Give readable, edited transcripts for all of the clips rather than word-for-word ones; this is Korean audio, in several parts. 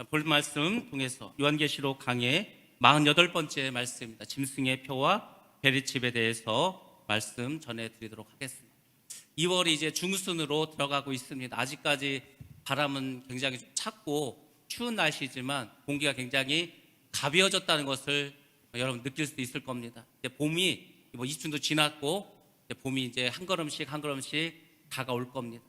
볼 말씀 통해서 요한계시록 강의 48번째 말씀입니다. 짐승의 표와 베리칩에 대해서 말씀 전해드리도록 하겠습니다. 2월이 이제 중순으로 들어가고 있습니다. 아직까지 바람은 굉장히 좀 찼고 추운 날씨지만 공기가 굉장히 가벼워졌다는 것을 여러분 느낄 수 있을 겁니다. 이제 봄이 이춘도 지났고 이제 봄이 이제 한 걸음씩 한 걸음씩 다가올 겁니다.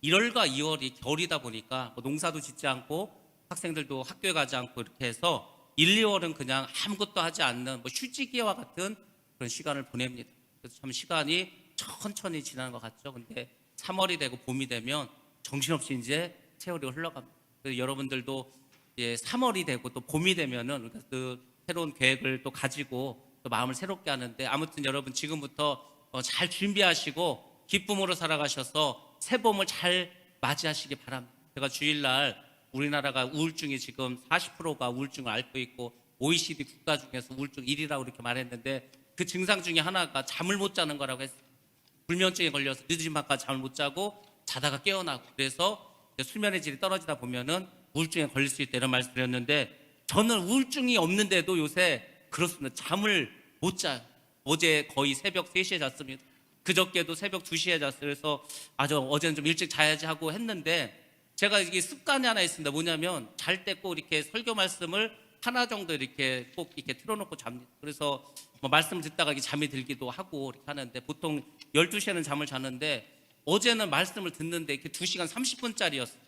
1월과 2월이 겨울이다 보니까 농사도 짓지 않고 학생들도 학교에 가지 않고 이렇게 해서 1, 2월은 그냥 아무것도 하지 않는 휴지기와 같은 그런 시간을 보냅니다. 그래서 참 시간이 천천히 지나는 것 같죠. 근데 3월이 되고 봄이 되면 정신없이 이제 세월이 흘러갑니다. 그래서 여러분들도 이제 3월이 되고 또 봄이 되면은 그 새로운 계획을 또 가지고 또 마음을 새롭게 하는데, 아무튼 여러분 지금부터 잘 준비하시고 기쁨으로 살아가셔서 새 봄을 잘 맞이하시기 바랍니다. 제가 주일날 우리나라가 우울증이 지금 40%가 우울증을 앓고 있고 OECD 국가 중에서 우울증 1위라고 이렇게 말했는데, 그 증상 중에 하나가 잠을 못 자는 거라고 했어요. 불면증에 걸려서 늦은 밤까지 잠을 못 자고 자다가 깨어나고, 그래서 수면의 질이 떨어지다 보면은 우울증에 걸릴 수 있다 이런 말씀 드렸는데, 저는 우울증이 없는데도 요새 그렇습니다. 잠을 못 자요. 어제 거의 새벽 3시에 잤습니다. 그저께도 새벽 2시에 잤어요. 그래서 어제는 좀 일찍 자야지 하고 했는데, 제가 이게 습관이 하나 있습니다. 뭐냐면 잘 때 꼭 이렇게 설교 말씀을 하나 정도 이렇게 꼭 이렇게 틀어놓고 잡니다. 그래서 말씀을 듣다가 잠이 들기도 하고 이렇게 하는데, 보통 12시에는 잠을 자는데 어제는 말씀을 듣는데 이렇게 2시간 30분짜리였어요.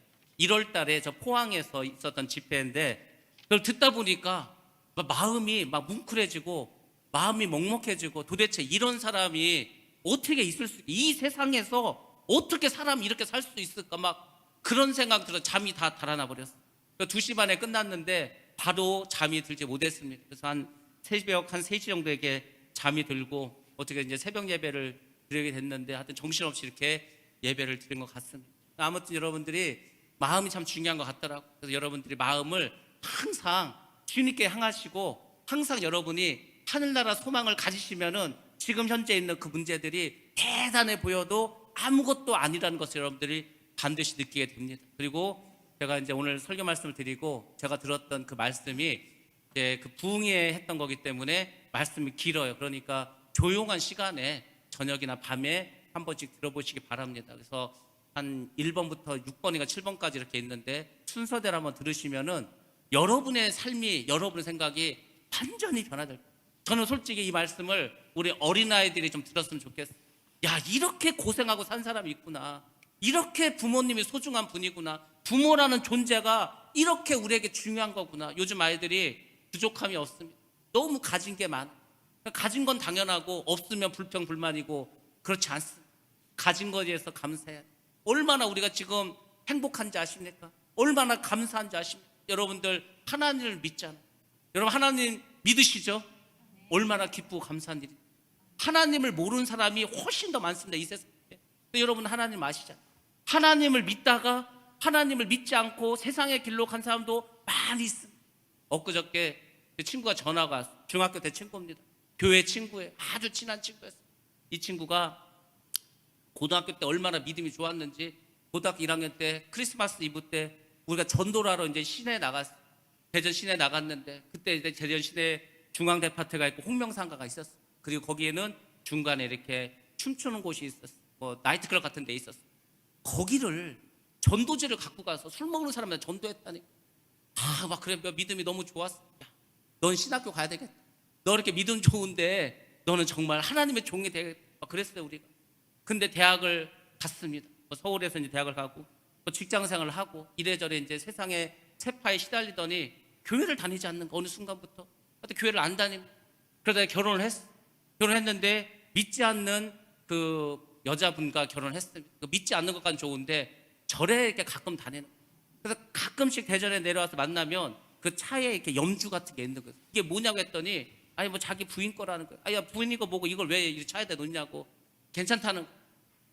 1월 달에 저 포항에서 있었던 집회인데, 그걸 듣다 보니까 마음이 뭉클해지고 마음이 먹먹해지고, 도대체 이런 사람이 어떻게 있을 수, 이 세상에서 어떻게 사람이 이렇게 살 수 있을까, 그런 생각 들어 잠이 다 달아나 버렸어요. 2시 반에 끝났는데 바로 잠이 들지 못했습니다. 그래서 새벽 3시 정도에 잠이 들고 어떻게 이제 새벽 예배를 드리게 됐는데, 하여튼 정신없이 이렇게 예배를 드린 것 같습니다. 아무튼 여러분들이 마음이 참 중요한 것 같더라고요. 그래서 여러분들이 마음을 항상 주님께 향하시고, 항상 여러분이 하늘나라 소망을 가지시면은 지금 현재 있는 그 문제들이 대단해 보여도 아무것도 아니라는 것을 여러분들이 반드시 느끼게 됩니다. 그리고 제가 이제 오늘 설교 말씀을 드리고 제가 들었던 그 말씀이 이제 그 부흥회 했던 거기 때문에 말씀이 길어요. 그러니까 조용한 시간에 저녁이나 밤에 한 번씩 들어보시기 바랍니다. 그래서 한 1번부터 6번인가 7번까지 이렇게 있는데, 순서대로 한번 들으시면은 여러분의 삶이, 여러분의 생각이 완전히 변화될 거예요. 저는 솔직히 이 말씀을 우리 어린아이들이 좀 들었으면 좋겠어요. 야, 이렇게 고생하고 산 사람이 있구나. 이렇게 부모님이 소중한 분이구나. 부모라는 존재가 이렇게 우리에게 중요한 거구나. 요즘 아이들이 부족함이 없습니다. 너무 가진 게 많아. 가진 건 당연하고 없으면 불평 불만이고 그렇지 않습니다. 가진 것에 대해서 감사해야 돼. 얼마나 우리가 지금 행복한지 아십니까? 얼마나 감사한지 아십니까? 여러분들 하나님을 믿잖아요. 여러분 하나님 믿으시죠? 얼마나 기쁘고 감사한 일입니다. 하나님을 모르는 사람이 훨씬 더 많습니다, 이 세상에. 여러분 하나님 아시잖아요. 하나님을 믿다가 하나님을 믿지 않고 세상의 길로 간 사람도 많이 있습니다. 엊그저께 제 친구가 전화가 왔어요. 중학교 때 친구입니다. 교회 친구예요. 아주 친한 친구였어요. 이 친구가 고등학교 때 얼마나 믿음이 좋았는지, 고등학교 1학년 때 크리스마스 이브 때 우리가 전도를 하러 이제 시내에 나갔어요. 대전 시내에 나갔는데, 그때 이제 대전 시내에 중앙대파트가 있고 홍명상가가 있었어요. 그리고 거기에는 중간에 이렇게 춤추는 곳이 있었어요. 나이트클럽 같은 데 있었어요. 거기를 전도지를 갖고 가서 술 먹는 사람한테 전도했다니. 그래, 믿음이 너무 좋았어. 야, 넌 신학교 가야 되겠다. 너 이렇게 믿음 좋은데 너는 정말 하나님의 종이 되겠다. 그랬어요, 우리가. 근데 대학을 갔습니다. 서울에서 이제 대학을 가고 직장 생활을 하고 이래저래 이제 세상의 세파에 시달리더니 교회를 다니지 않는 거, 어느 순간부터. 하여튼 교회를 안 다닙니다. 그러다가 결혼을 했어. 결혼했는데 믿지 않는 그 여자분과 결혼을 했습니다. 믿지 않는 것까지는 좋은데 절에 이렇게 가끔 다니는. 그래서 가끔씩 대전에 내려와서 만나면 그 차에 이렇게 염주 같은 게 있는 거예요. 이게 뭐냐고 했더니 자기 부인 거라는 거예요. 야, 부인이 거 뭐고 이걸 왜 이 차에다 놓냐고. 괜찮다는 거예요.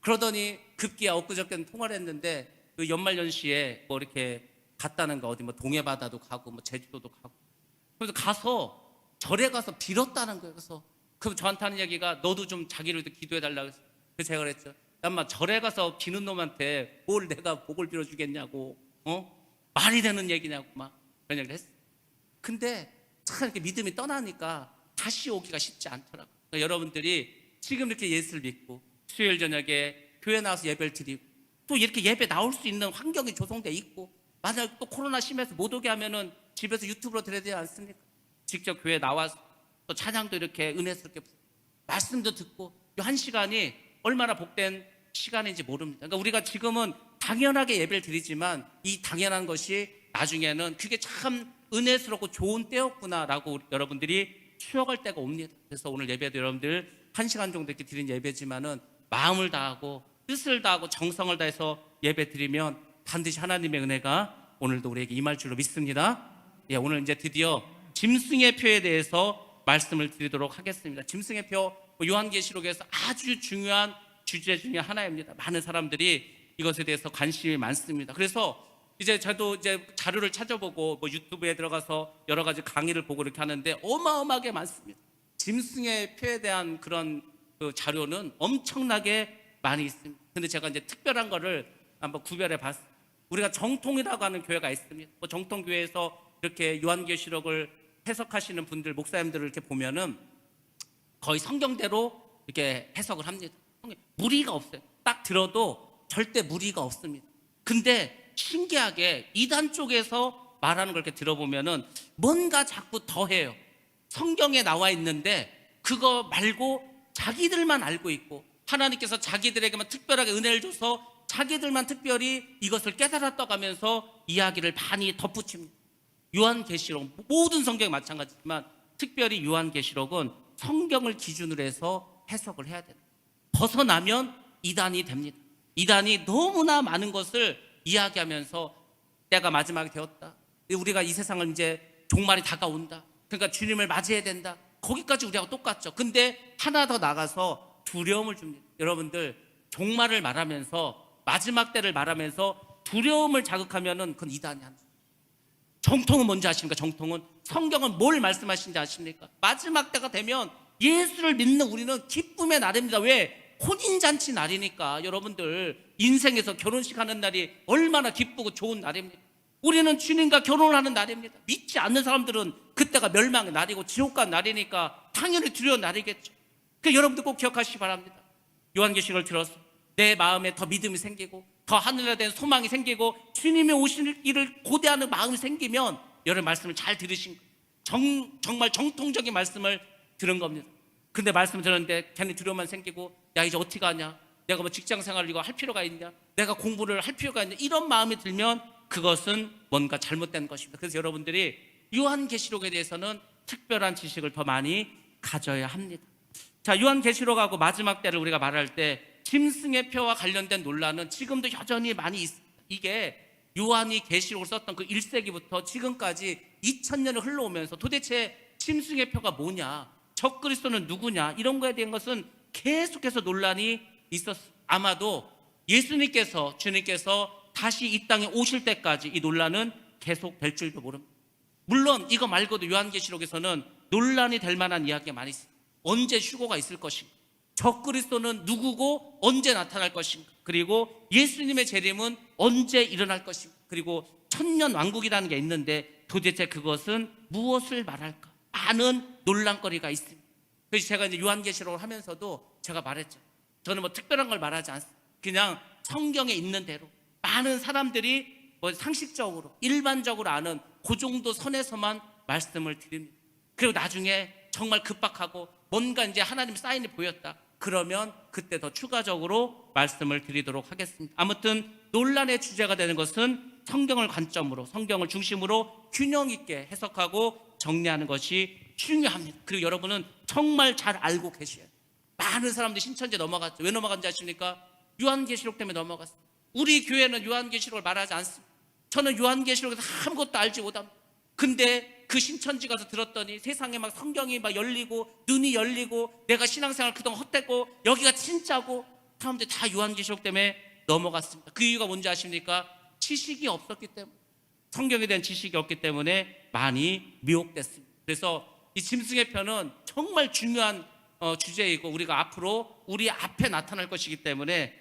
그러더니 급기야 엊그저께는 통화를 했는데, 그 연말연시에 이렇게 갔다는 거, 어디 동해바다도 가고 제주도도 가고. 그래서 가서 절에 가서 빌었다는 거예요. 그래서 저한테 하는 얘기가, 너도 좀 자기를 기도해달라고 했어요. 그래서 제가 그랬죠. 절에 가서 비는 놈한테 뭘 내가 복을 빌어주겠냐고. 말이 되는 얘기냐고 막 그런 얘기를 했어요. 근데 참 이렇게 믿음이 떠나니까 다시 오기가 쉽지 않더라고요. 그러니까 여러분들이 지금 이렇게 예수를 믿고 수요일 저녁에 교회 나와서 예배를 드리고 또 이렇게 예배 나올 수 있는 환경이 조성돼 있고, 만약 또 코로나 심해서 못 오게 하면은 집에서 유튜브로 드려야 되지 않습니까? 직접 교회 나와서 또 찬양도 이렇게 은혜스럽게 말씀도 듣고, 이 한 시간이 얼마나 복된 시간인지 모릅니다. 그러니까 우리가 지금은 당연하게 예배를 드리지만 이 당연한 것이 나중에는 그게 참 은혜스럽고 좋은 때였구나라고 여러분들이 추억할 때가 옵니다. 그래서 오늘 예배도 여러분들 한 시간 정도 이렇게 드린 예배지만은 마음을 다하고 뜻을 다하고 정성을 다해서 예배 드리면 반드시 하나님의 은혜가 오늘도 우리에게 임할 줄로 믿습니다. 예, 오늘 이제 드디어 짐승의 표에 대해서 말씀을 드리도록 하겠습니다. 짐승의 표, 요한계시록에서 아주 중요한 주제 중에 하나입니다. 많은 사람들이 이것에 대해서 관심이 많습니다. 그래서 이제 저도 이제 자료를 찾아보고 유튜브에 들어가서 여러 가지 강의를 보고 이렇게 하는데 어마어마하게 많습니다. 짐승의 표에 대한 그런 그 자료는 엄청나게 많이 있습니다. 근데 제가 이제 특별한 거를 한번 구별해 봤어요. 우리가 정통이라고 하는 교회가 있습니다. 정통교회에서 이렇게 요한계시록을 해석하시는 분들, 목사님들을 이렇게 보면은 거의 성경대로 이렇게 해석을 합니다. 무리가 없어요. 딱 들어도 절대 무리가 없습니다. 근데 신기하게 이단 쪽에서 말하는 걸 이렇게 들어보면은 뭔가 자꾸 더해요. 성경에 나와 있는데 그거 말고 자기들만 알고 있고, 하나님께서 자기들에게만 특별하게 은혜를 줘서 자기들만 특별히 이것을 깨달았다고 하면서 이야기를 많이 덧붙입니다. 요한계시록, 모든 성경이 마찬가지지만 특별히 요한계시록은 성경을 기준으로 해서 해석을 해야 돼요. 벗어나면 이단이 됩니다. 이단이 너무나 많은 것을 이야기하면서 때가 마지막이 되었다, 우리가 이 세상을 이제 종말이 다가온다, 그러니까 주님을 맞이해야 된다, 거기까지 우리하고 똑같죠. 근데 하나 더 나가서 두려움을 줍니다. 여러분들, 종말을 말하면서 마지막 때를 말하면서 두려움을 자극하면은 그건 이단이 하는. 정통은 뭔지 아십니까? 정통은, 성경은 뭘 말씀하시는지 아십니까? 마지막 때가 되면 예수를 믿는 우리는 기쁨의 날입니다. 왜? 혼인잔치 날이니까. 여러분들, 인생에서 결혼식 하는 날이 얼마나 기쁘고 좋은 날입니다. 우리는 주님과 결혼을 하는 날입니다. 믿지 않는 사람들은 그때가 멸망의 날이고 지옥 간 날이니까 당연히 두려운 날이겠죠. 그러니까 여러분들 꼭 기억하시기 바랍니다. 요한계시록을 들어서 내 마음에 더 믿음이 생기고 더 하늘에 대한 소망이 생기고 주님이 오실 일을 고대하는 마음이 생기면, 여러분 말씀을 잘 들으신 거예요. 정말 정통적인 말씀을 들은 겁니다. 근데 말씀을 들었는데 괜히 두려움만 생기고, 야 이제 어떻게 하냐, 내가 뭐 직장 생활을 이거 할 필요가 있냐, 내가 공부를 할 필요가 있냐, 이런 마음이 들면 그것은 뭔가 잘못된 것입니다. 그래서 여러분들이 요한계시록에 대해서는 특별한 지식을 더 많이 가져야 합니다. 자, 요한계시록하고 마지막 때를 우리가 말할 때 짐승의 표와 관련된 논란은 지금도 여전히 많이 있습니다. 이게 요한이 계시록을 썼던 그 1세기부터 지금까지 2000년을 흘러오면서 도대체 짐승의 표가 뭐냐, 적그리스도는 누구냐, 이런 거에 대한 것은 계속해서 논란이 있었어요. 아마도 예수님께서, 주님께서 다시 이 땅에 오실 때까지 이 논란은 계속 될 줄도 모릅니다. 물론 이거 말고도 요한계시록에서는 논란이 될 만한 이야기가 많이 있습니다. 언제 휴거가 있을 것인가, 적그리스도는 누구고 언제 나타날 것인가, 그리고 예수님의 재림은 언제 일어날 것인가, 그리고 천년 왕국이라는 게 있는데 도대체 그것은 무엇을 말할까, 많은 논란거리가 있습니다. 그래서 제가 이제 요한계시록을 하면서도 제가 말했죠. 저는 뭐 특별한 걸 말하지 않습니다. 그냥 성경에 있는 대로 많은 사람들이 뭐 상식적으로 일반적으로 아는 그 정도 선에서만 말씀을 드립니다. 그리고 나중에 정말 급박하고 뭔가 이제 하나님 사인이 보였다, 그러면 그때 더 추가적으로 말씀을 드리도록 하겠습니다. 아무튼 논란의 주제가 되는 것은 성경을 관점으로, 성경을 중심으로 균형 있게 해석하고 정리하는 것이 중요합니다. 그리고 여러분은 정말 잘 알고 계셔야 돼요. 많은 사람들이 신천지에 넘어갔죠. 왜 넘어간지 아십니까? 요한계시록 때문에 넘어갔어요. 우리 교회는 요한계시록을 말하지 않습니다. 저는 요한계시록에서 아무것도 알지 못합니다. 근데 그 신천지 가서 들었더니 세상에 막 성경이 막 열리고 눈이 열리고 내가 신앙생활 그동안 헛되고 여기가 진짜고, 사람들이 다 요한계시록 때문에 넘어갔습니다. 그 이유가 뭔지 아십니까? 지식이 없었기 때문에, 성경에 대한 지식이 없기 때문에 많이 미혹됐습니다. 그래서 이 짐승의 표는 정말 중요한 주제이고 우리가 앞으로 우리 앞에 나타날 것이기 때문에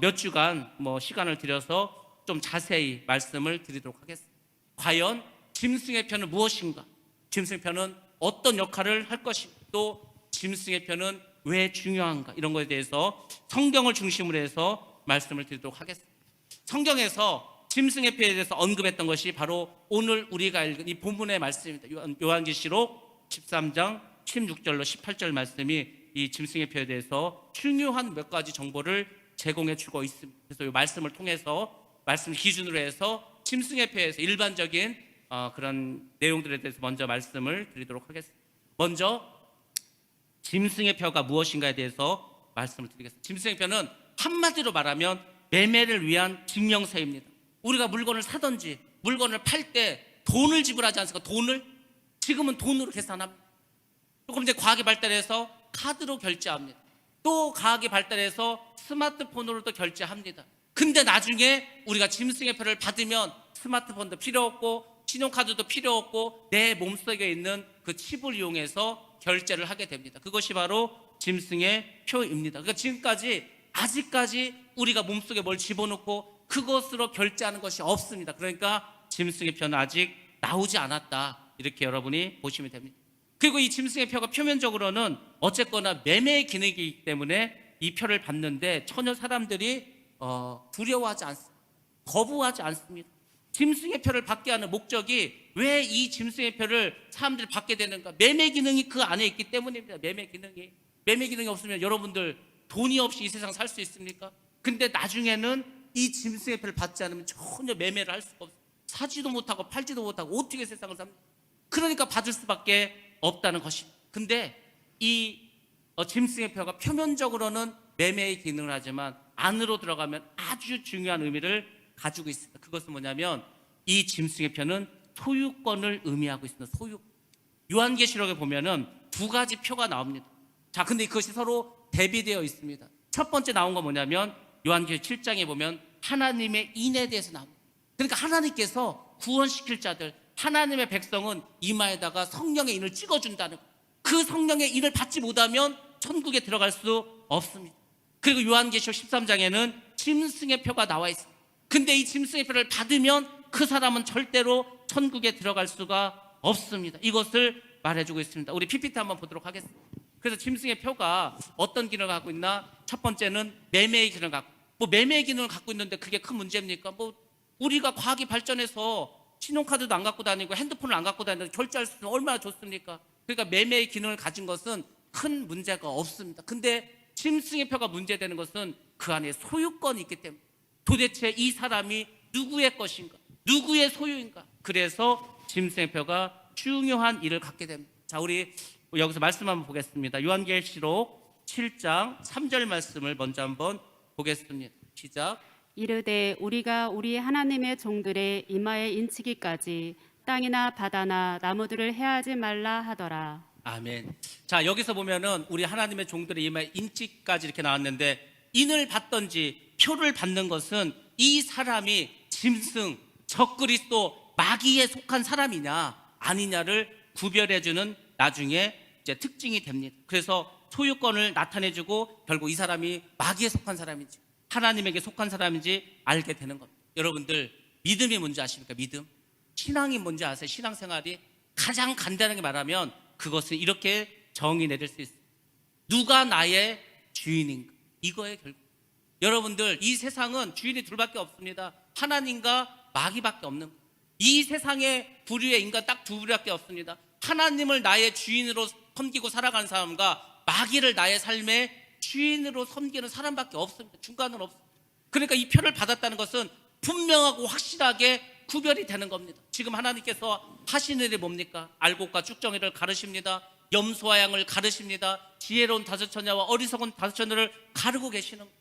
몇 주간 시간을 들여서 좀 자세히 말씀을 드리도록 하겠습니다. 과연 짐승의 표는 무엇인가? 짐승의 표는 어떤 역할을 할 것인가? 또 짐승의 표는 왜 중요한가? 이런 것에 대해서 성경을 중심으로 해서 말씀을 드리도록 하겠습니다. 성경에서 짐승의 표에 대해서 언급했던 것이 바로 오늘 우리가 읽은 이 본문의 말씀입니다. 요한계시록 13장 16절로 18절 말씀이 이 짐승의 표에 대해서 중요한 몇 가지 정보를 제공해 주고 있습니다. 그래서 이 말씀을 통해서 말씀 기준으로 해서 짐승의 표에서 일반적인 그런 내용들에 대해서 먼저 말씀을 드리도록 하겠습니다. 먼저 짐승의 표가 무엇인가에 대해서 말씀을 드리겠습니다. 짐승의 표는 한마디로 말하면 매매를 위한 증명서입니다. 우리가 물건을 사든지 물건을 팔 때 돈을 지불하지 않습니까? 돈을 지금은 돈으로 계산합니다. 조금 이제 과학이 발달해서 카드로 결제합니다. 또 과학이 발달해서 스마트폰으로도 결제합니다. 근데 나중에 우리가 짐승의 표를 받으면 스마트폰도 필요 없고 신용카드도 필요 없고 내 몸속에 있는 그 칩을 이용해서 결제를 하게 됩니다. 그것이 바로 짐승의 표입니다. 그러니까 지금까지 아직까지 우리가 몸속에 뭘 집어넣고 그것으로 결제하는 것이 없습니다. 그러니까 짐승의 표는 아직 나오지 않았다. 이렇게 여러분이 보시면 됩니다. 그리고 이 짐승의 표가 표면적으로는 어쨌거나 매매의 기능이기 때문에 이 표를 받는데 전혀 사람들이 두려워하지 않습니다. 거부하지 않습니다. 짐승의 표를 받게 하는 목적이 왜 이 짐승의 표를 사람들이 받게 되는가? 매매 기능이 그 안에 있기 때문입니다. 매매 기능이 없으면 여러분들 돈이 없이 이 세상 살 수 있습니까? 근데 나중에는 이 짐승의 표를 받지 않으면 전혀 매매를 할 수가 없어요. 사지도 못하고 팔지도 못하고 어떻게 세상을 삽니까? 그러니까 받을 수밖에 없다는 것입니다. 근데 이 짐승의 표가 표면적으로는 매매의 기능을 하지만 안으로 들어가면 아주 중요한 의미를 가지고 있습니다. 그것은 뭐냐면 이 짐승의 표는 소유권을 의미하고 있습니다. 요한계시록에 보면은 두 가지 표가 나옵니다. 자, 근데 그것이 서로 대비되어 있습니다. 첫 번째 나온 건 뭐냐면 요한계시록 7장에 보면 하나님의 인에 대해서 나옵니다. 그러니까 하나님께서 구원시킬 자들, 하나님의 백성은 이마에다가 성령의 인을 찍어준다는 것. 그 성령의 인을 받지 못하면 천국에 들어갈 수 없습니다. 그리고 요한계시록 13장에는 짐승의 표가 나와 있습니다. 근데 이 짐승의 표를 받으면 그 사람은 절대로 천국에 들어갈 수가 없습니다. 이것을 말해주고 있습니다. 우리 PPT 한번 보도록 하겠습니다. 그래서 짐승의 표가 어떤 기능을 갖고 있나? 첫 번째는 매매의 기능을 갖고, 매매의 기능을 갖고 있는데 그게 큰 문제입니까? 우리가 과학이 발전해서 신용카드도 안 갖고 다니고 핸드폰을 안 갖고 다니는데 결제할 수 있으면 얼마나 좋습니까? 그러니까 매매의 기능을 가진 것은 큰 문제가 없습니다. 근데 짐승의 표가 문제되는 것은 그 안에 소유권이 있기 때문에 도대체 이 사람이 누구의 것인가? 누구의 소유인가? 그래서 짐승의 표가 중요한 일을 갖게 됩니다. 자, 우리 여기서 말씀 한번 보겠습니다. 요한계시록 7장 3절 말씀을 먼저 한번 보겠습니다. 시작. 이르되 우리가 우리 하나님의 종들의 이마에 인치기까지 땅이나 바다나 나무들을 해하지 말라 하더라. 아멘. 자, 여기서 보면은 우리 하나님의 종들의 이마에 인치까지 이렇게 나왔는데 인을 받든지 표를 받는 것은 이 사람이 짐승, 적그리스도, 마귀에 속한 사람이냐 아니냐를 구별해주는 나중에 이제 특징이 됩니다. 그래서 소유권을 나타내주고 결국 이 사람이 마귀에 속한 사람인지 하나님에게 속한 사람인지 알게 되는 겁니다. 여러분들 믿음이 뭔지 아십니까? 믿음? 신앙이 뭔지 아세요? 신앙생활이 가장 간단하게 말하면 그것은 이렇게 정의 내릴 수 있어요. 누가 나의 주인인가? 이거에 결국 여러분들 이 세상은 주인이 둘밖에 없습니다. 하나님과 마귀밖에 없는 거예요. 이 세상의 부류의 인간 딱 두 부류밖에 없습니다. 하나님을 나의 주인으로 섬기고 살아가는 사람과 마귀를 나의 삶의 주인으로 섬기는 사람밖에 없습니다. 중간은 없습니다. 그러니까 이 표를 받았다는 것은 분명하고 확실하게 구별이 되는 겁니다. 지금 하나님께서 하시는 일이 뭡니까? 알곡과 쭉정이를 가르십니다. 염소와 양을 가르십니다. 지혜로운 다섯 처녀와 어리석은 다섯 처녀를 가르고 계시는 거예요.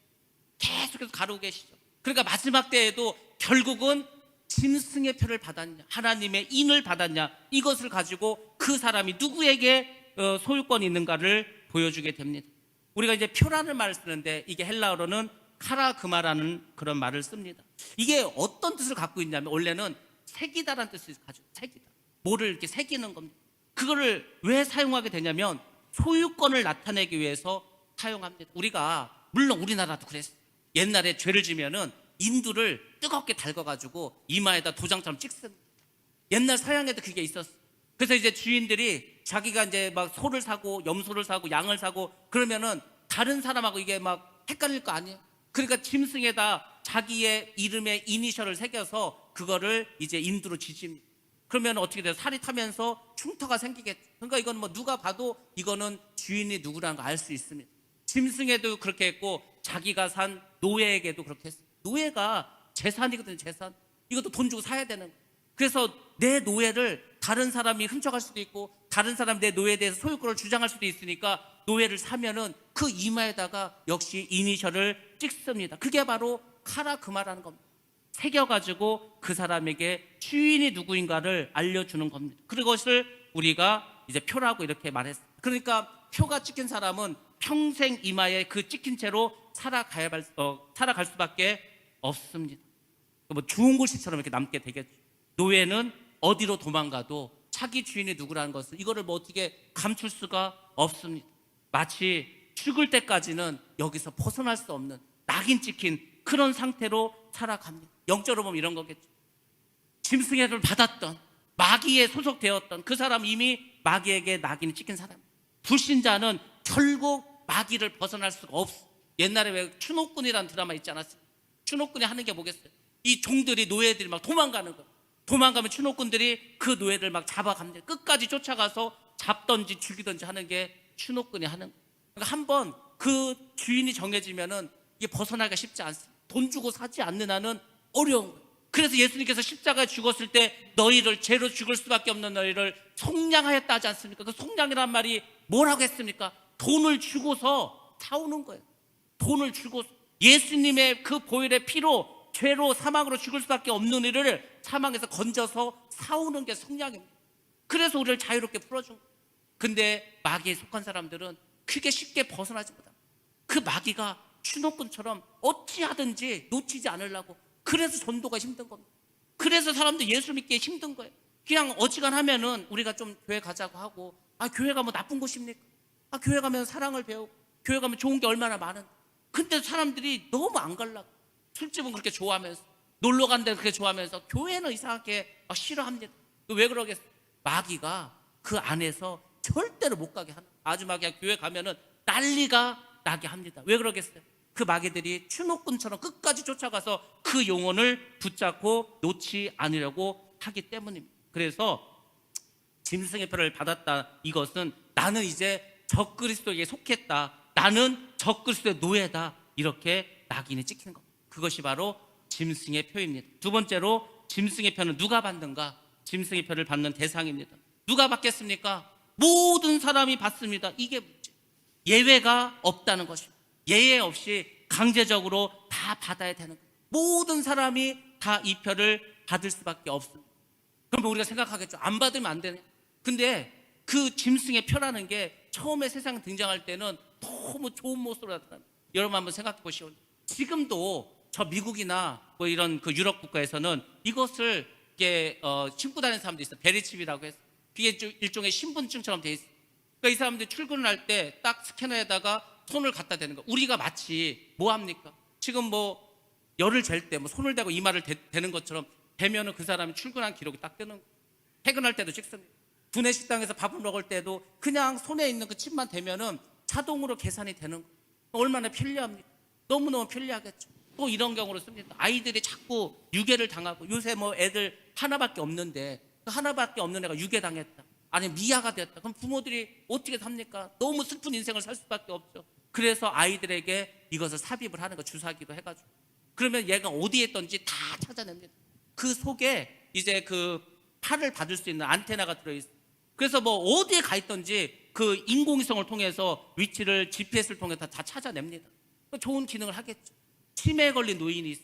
계속해서 가르고 계시죠. 그러니까 마지막 때에도 결국은 짐승의 표를 받았냐 하나님의 인을 받았냐 이것을 가지고 그 사람이 누구에게 소유권이 있는가를 보여주게 됩니다. 우리가 이제 표라는 말을 쓰는데 이게 헬라어로는 카라그마라는 그런 말을 씁니다. 이게 어떤 뜻을 갖고 있냐면 원래는 새기다라는 뜻을 가지고 새기다. 뭐를 이렇게 새기는 겁니다. 그거를 왜 사용하게 되냐면 소유권을 나타내기 위해서 사용합니다. 우리가 물론 우리나라도 그랬어요. 옛날에 죄를 지면은 인두를 뜨겁게 달궈가지고 이마에다 도장처럼 찍습니다. 옛날 서양에도 그게 있었어. 그래서 이제 주인들이 자기가 이제 막 소를 사고 염소를 사고 양을 사고 그러면은 다른 사람하고 이게 막 헷갈릴 거 아니에요. 그러니까 짐승에다 자기의 이름의 이니셜을 새겨서 그거를 이제 인두로 지집니다. 그러면 어떻게 돼요? 살이 타면서 흉터가 생기겠죠. 그러니까 이건 뭐 누가 봐도 이거는 주인이 누구라는 거 알 수 있습니다. 짐승에도 그렇게 했고 자기가 산 노예에게도 그렇게 했어요. 노예가 재산이거든요. 재산. 이것도 돈 주고 사야 되는 거예요. 그래서 내 노예를 다른 사람이 훔쳐갈 수도 있고 다른 사람이 내 노예에 대해서 소유권을 주장할 수도 있으니까 노예를 사면은 그 이마에다가 역시 이니셜을 찍습니다. 그게 바로 카라그마라는 겁니다. 새겨가지고 그 사람에게 주인이 누구인가를 알려주는 겁니다. 그것을 우리가 이제 표라고 이렇게 말했어요. 그러니까 표가 찍힌 사람은 평생 이마에 그 찍힌 채로 살아갈 수밖에 없습니다. 뭐 주운 글씨처럼 이렇게 남게 되겠죠. 노예는 어디로 도망가도 자기 주인이 누구라는 것을 이거를 뭐 어떻게 감출 수가 없습니다. 마치 죽을 때까지는 여기서 벗어날 수 없는 낙인 찍힌 그런 상태로 살아갑니다. 영적으로 보면 이런 거겠죠. 짐승의 를 받았던 마귀에 소속되었던 그 사람 이미 마귀에게 낙인이 찍힌 사람. 불신자는 결국 마귀를 벗어날 수가 없어. 옛날에 왜 추노꾼이라는 드라마 있지 않았어요? 추노꾼이 하는 게 뭐겠어요? 이 종들이 노예들이 막 도망가는 거예요. 도망가면 추노꾼들이 그 노예를 막 잡아갑니다. 끝까지 쫓아가서 잡던지 죽이던지 하는 게 추노꾼이 하는 거예요. 그러니까 한번 그 주인이 정해지면은 이게 벗어나기가 쉽지 않습니다. 돈 주고 사지 않는 한은 어려운 거예요. 그래서 예수님께서 십자가에 죽었을 때 너희를 죄로 죽을 수밖에 없는 너희를 속량하였다 하지 않습니까? 그 속량이란 말이 뭐라고 했습니까? 돈을 주고서 사오는 거예요. 돈을 주고 예수님의 그 보혈의 피로 죄로 사망으로 죽을 수밖에 없는 이를 사망에서 건져서 사오는 게 속량입니다. 그래서 우리를 자유롭게 풀어준 거예요. 근데 마귀에 속한 사람들은 그게 쉽게 벗어나지 못합니다. 그 마귀가 추노꾼처럼 어찌하든지 놓치지 않으려고 그래서 전도가 힘든 겁니다. 그래서 사람들 예수 믿기 힘든 거예요. 그냥 어지간하면은 우리가 좀 교회 가자고 하고 교회가 뭐 나쁜 곳입니까? 교회 가면 사랑을 배우고 교회 가면 좋은 게 얼마나 많은데 근데 사람들이 너무 안 가려고 술집은 그렇게 좋아하면서 놀러 간 데 그렇게 좋아하면서 교회는 이상하게 싫어합니다. 왜 그러겠어요? 마귀가 그 안에서 절대로 못 가게 하는 아주 마귀가 교회 가면은 난리가 나게 합니다. 왜 그러겠어요? 그 마귀들이 추노꾼처럼 끝까지 쫓아가서 그 영혼을 붙잡고 놓지 않으려고 하기 때문입니다. 그래서 짐승의 표를 받았다 이것은 나는 이제 적그리스도에게 속했다. 나는 적그리스도의 노예다. 이렇게 낙인이 찍히는 겁니다. 그것이 바로 짐승의 표입니다. 두 번째로 짐승의 표는 누가 받는가? 짐승의 표를 받는 대상입니다. 누가 받겠습니까? 모든 사람이 받습니다. 이게 문제. 예외가 없다는 것입니다. 예외 없이 강제적으로 다 받아야 되는 거예요. 모든 사람이 다 이 표를 받을 수밖에 없습니다. 그럼 우리가 생각하겠죠. 안 받으면 안 되네. 근데 그 짐승의 표라는 게 처음에 세상에 등장할 때는 너무 좋은 모습으로 나타납니다. 여러분 한번 생각해 보시오. 지금도 저 미국이나 뭐 이런 그 유럽 국가에서는 이것을 이게 신고 다니는 사람도 있어요. 베리칩이라고 해서 그게 일종의 신분증처럼 돼 있어요. 그러니까 이 사람들이 출근을 할 때 딱 스캐너에다가 손을 갖다 대는 거. 우리가 마치 뭐 합니까? 지금 뭐 열을 잴 때 뭐 손을 대고 이마를 대는 것처럼 대면은 그 사람이 출근한 기록이 딱 뜨는 거. 퇴근할 때도 찍습니다. 구내 식당에서 밥을 먹을 때도 그냥 손에 있는 그 칩만 대면은 자동으로 계산이 되는 거. 얼마나 편리합니까? 너무너무 편리하겠죠. 또 이런 경우로 씁니다. 아이들이 자꾸 유괴를 당하고 요새 뭐 애들 하나밖에 없는데 그 하나밖에 없는 애가 유괴당했다. 아니면 미아가 됐다. 그럼 부모들이 어떻게 삽니까? 너무 슬픈 인생을 살 수밖에 없죠. 그래서 아이들에게 이것을 삽입을 하는 거 주사기도 해가지고 그러면 얘가 어디에 있던지 다 찾아냅니다. 그 속에 이제 그 팔을 받을 수 있는 안테나가 들어있어요. 그래서 뭐 어디에 가 있던지 그 인공위성을 통해서 위치를 GPS를 통해서 다 찾아냅니다. 좋은 기능을 하겠죠. 치매에 걸린 노인이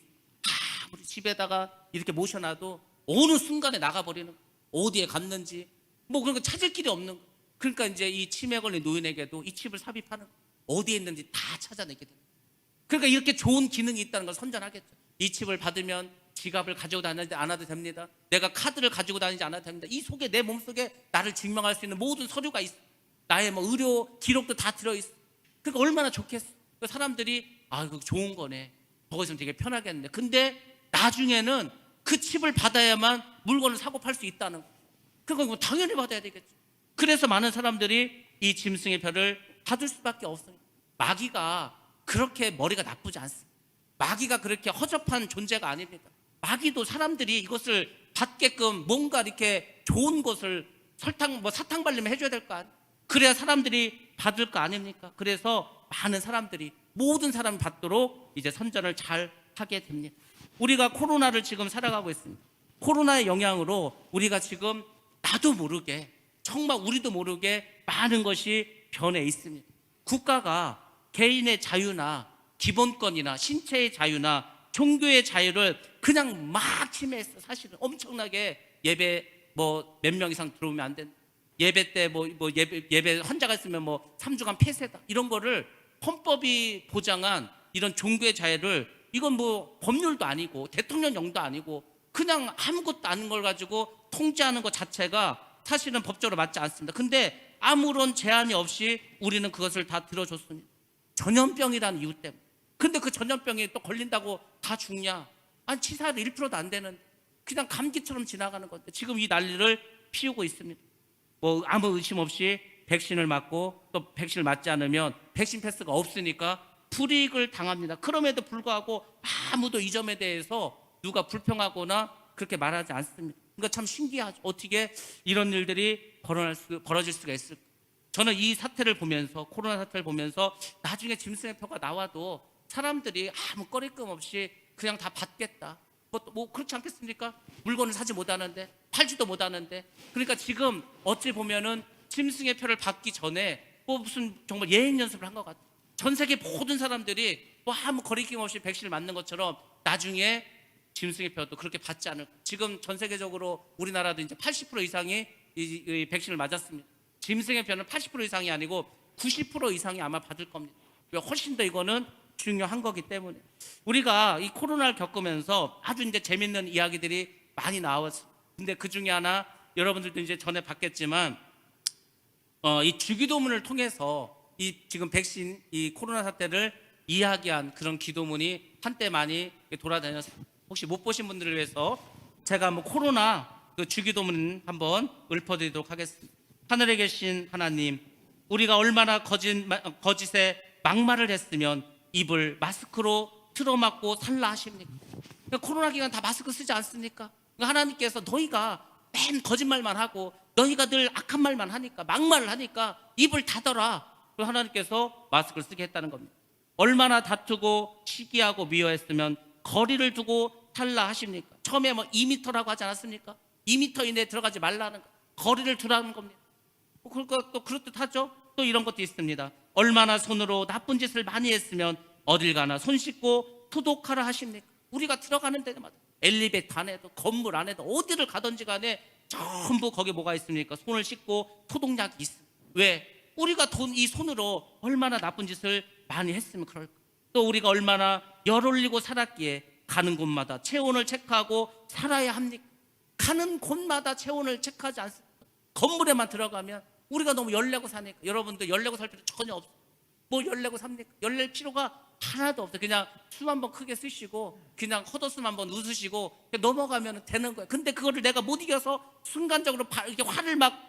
다 우리 집에다가 이렇게 모셔놔도 어느 순간에 나가버리는 거예요. 어디에 갔는지 뭐 그런 거 찾을 길이 없는 거예요. 그러니까 이제 이 치매에 걸린 노인에게도 이 칩을 삽입하는 거예요. 어디에 있는지 다 찾아내게 됩니다. 그러니까 이렇게 좋은 기능이 있다는 걸 선전하겠죠. 이 칩을 받으면 지갑을 가지고 다니지 않아도 됩니다. 내가 카드를 가지고 다니지 않아도 됩니다. 이 속에 내 몸속에 나를 증명할 수 있는 모든 서류가 있어. 나의 뭐 의료 기록도 다 들어있어. 그러니까 얼마나 좋겠어. 그러니까 사람들이 이거 좋은 거네. 저거 있으면 되게 편하겠는데. 근데 나중에는 그 칩을 받아야만 물건을 사고 팔 수 있다는 거. 그건 뭐 당연히 받아야 되겠죠. 그래서 많은 사람들이 이 짐승의 표를 받을 수밖에 없습니다. 마귀가 그렇게 머리가 나쁘지 않습니다. 마귀가 그렇게 허접한 존재가 아닙니다. 마귀도 사람들이 이것을 받게끔 뭔가 이렇게 좋은 것을 사탕 발림을 해줘야 될 거 아니에요. 그래야 사람들이 받을 거 아닙니까? 그래서 많은 사람들이, 모든 사람이 받도록 이제 선전을 잘 하게 됩니다. 우리가 코로나를 지금 살아가고 있습니다. 코로나의 영향으로 우리가 지금 나도 모르게, 정말 우리도 모르게 많은 것이 변해 있습니다. 국가가 개인의 자유나 기본권이나 신체의 자유나 종교의 자유를 그냥 막 침해했어. 사실은 엄청나게 예배 뭐 몇 명 이상 들어오면 안 된다. 예배 때 예배 환자가 있으면 뭐 3주간 폐쇄다. 이런 거를 헌법이 보장한 이런 종교의 자유를, 이건 뭐 법률도 아니고 대통령령도 아니고 그냥 아무것도 아닌 걸 가지고 통제하는 것 자체가 사실은 법적으로 맞지 않습니다. 근데 아무런 제한이 없이 우리는 그것을 다 들어줬습니다. 전염병이라는 이유 때문에. 근데 그 전염병이 또 걸린다고 다 죽냐? 아니, 치사율 1%도 안 되는 그냥 감기처럼 지나가는 건데 지금 이 난리를 피우고 있습니다. 뭐 아무 의심 없이 백신을 맞고 또 백신을 맞지 않으면 백신 패스가 없으니까 불이익을 당합니다. 그럼에도 불구하고 아무도 이 점에 대해서 누가 불평하거나 그렇게 말하지 않습니다. 그러니까 참 신기하죠. 어떻게 이런 일들이 벌어질 수가 있을까? 저는 이 사태를 보면서, 코로나 사태를 보면서 나중에 짐승의 표가 나와도 사람들이 아무 꺼리낌 없이 그냥 다 받겠다. 뭐 그렇지 않겠습니까? 물건을 사지 못하는데, 팔지도 못하는데. 그러니까 지금 어찌 보면은 짐승의 표를 받기 전에 뭐 무슨 정말 예행 연습을 한 것 같아요. 전 세계 모든 사람들이 뭐 아무 거리낌 없이 백신을 맞는 것처럼 나중에 짐승의 표도 그렇게 받지 않을까. 지금 전 세계적으로 우리나라도 이제 80% 이상이 이 백신을 맞았습니다. 짐승의 표는 80% 이상이 아니고 90% 이상이 아마 받을 겁니다. 훨씬 더 이거는 중요한 거기 때문에 우리가 이 코로나를 겪으면서 아주 이제 재밌는 이야기들이 많이 나왔어요. 근데 그 중에 하나, 여러분들도 이제 전에 봤겠지만 이 주기도문을 통해서 이 지금 백신, 이 코로나 사태를 이야기한 그런 기도문이 한때 많이 돌아다녔어요. 혹시 못 보신 분들을 위해서 제가 한번 코로나 그 주기도문 한번 읊어드리도록 하겠습니다. 하늘에 계신 하나님, 우리가 얼마나 거짓에 막말을 했으면 입을 마스크로 틀어막고 살라 하십니까? 그러니까 코로나 기간 다 마스크 쓰지 않습니까? 그러니까 하나님께서 너희가 맨 거짓말만 하고 너희가 늘 악한 말만 하니까, 막말을 하니까 입을 닫아라. 그래서 하나님께서 마스크를 쓰게 했다는 겁니다. 얼마나 다투고 시기하고 미워했으면 거리를 두고 살라 하십니까? 처음에 뭐 2m라고 하지 않았습니까? 2m 이내에 들어가지 말라는 거, 거리를 두라는 겁니다. 그러니까 또 그렇듯하죠. 또 이런 것도 있습니다. 얼마나 손으로 나쁜 짓을 많이 했으면 어딜 가나 손 씻고 소독하라 하십니까? 우리가 들어가는 데마다, 엘리베이터 안에도 건물 안에도 어디를 가든지 간에 전부 거기 뭐가 있습니까? 손을 씻고 소독약이 있습니다. 왜? 우리가 이 손으로 얼마나 나쁜 짓을 많이 했으면 그럴까? 또 우리가 얼마나 열 올리고 살았기에 가는 곳마다 체온을 체크하고 살아야 합니까? 가는 곳마다 체온을 체크하지 않습니까? 건물에만 들어가면 우리가 너무 열내고 사니까. 여러분도 열내고 살 필요 전혀 없어요. 뭐 열내고 삽니까? 열낼 필요가 하나도 없어요. 그냥 숨 한번 크게 쓰시고 그냥 헛웃음 한번 웃으시고 넘어가면 되는 거예요. 근데 그거를 내가 못 이겨서 순간적으로 이렇게 화를 막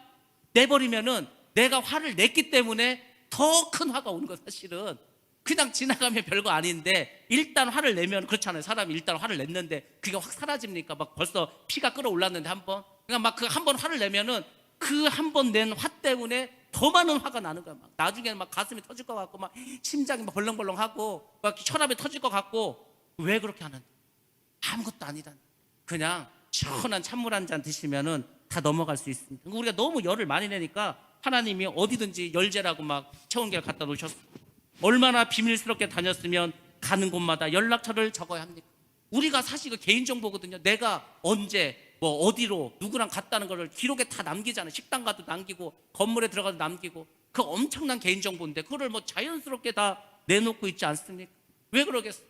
내버리면은, 내가 화를 냈기 때문에 더 큰 화가 오는 거예요. 사실은 그냥 지나가면 별거 아닌데 일단 화를 내면, 그렇잖아요. 사람이 일단 화를 냈는데 그게 확 사라집니까? 막 벌써 피가 끓어올랐는데 한번, 그러니까 막 그 한 번 화를 내면은 그 한 번 낸 화 때문에 더 많은 화가 나는 거야. 막 나중에는 막 가슴이 터질 것 같고 막 심장이 막 벌렁벌렁하고 막 혈압이 터질 것 같고. 왜 그렇게 하는데? 아무것도 아니다. 그냥 시원한 찬물 한 잔 드시면은 다 넘어갈 수 있습니다. 우리가 너무 열을 많이 내니까 하나님이 어디든지 열재라고 막 체온계를 갖다 놓으셨어요. 얼마나 비밀스럽게 다녔으면 가는 곳마다 연락처를 적어야 합니까? 우리가 사실 그 개인정보거든요. 내가 언제 뭐 어디로 누구랑 갔다는 거를 기록에 다 남기잖아요. 식당 가도 남기고 건물에 들어가도 남기고. 그 엄청난 개인정보인데 그거를 뭐 자연스럽게 다 내놓고 있지 않습니까? 왜 그러겠어?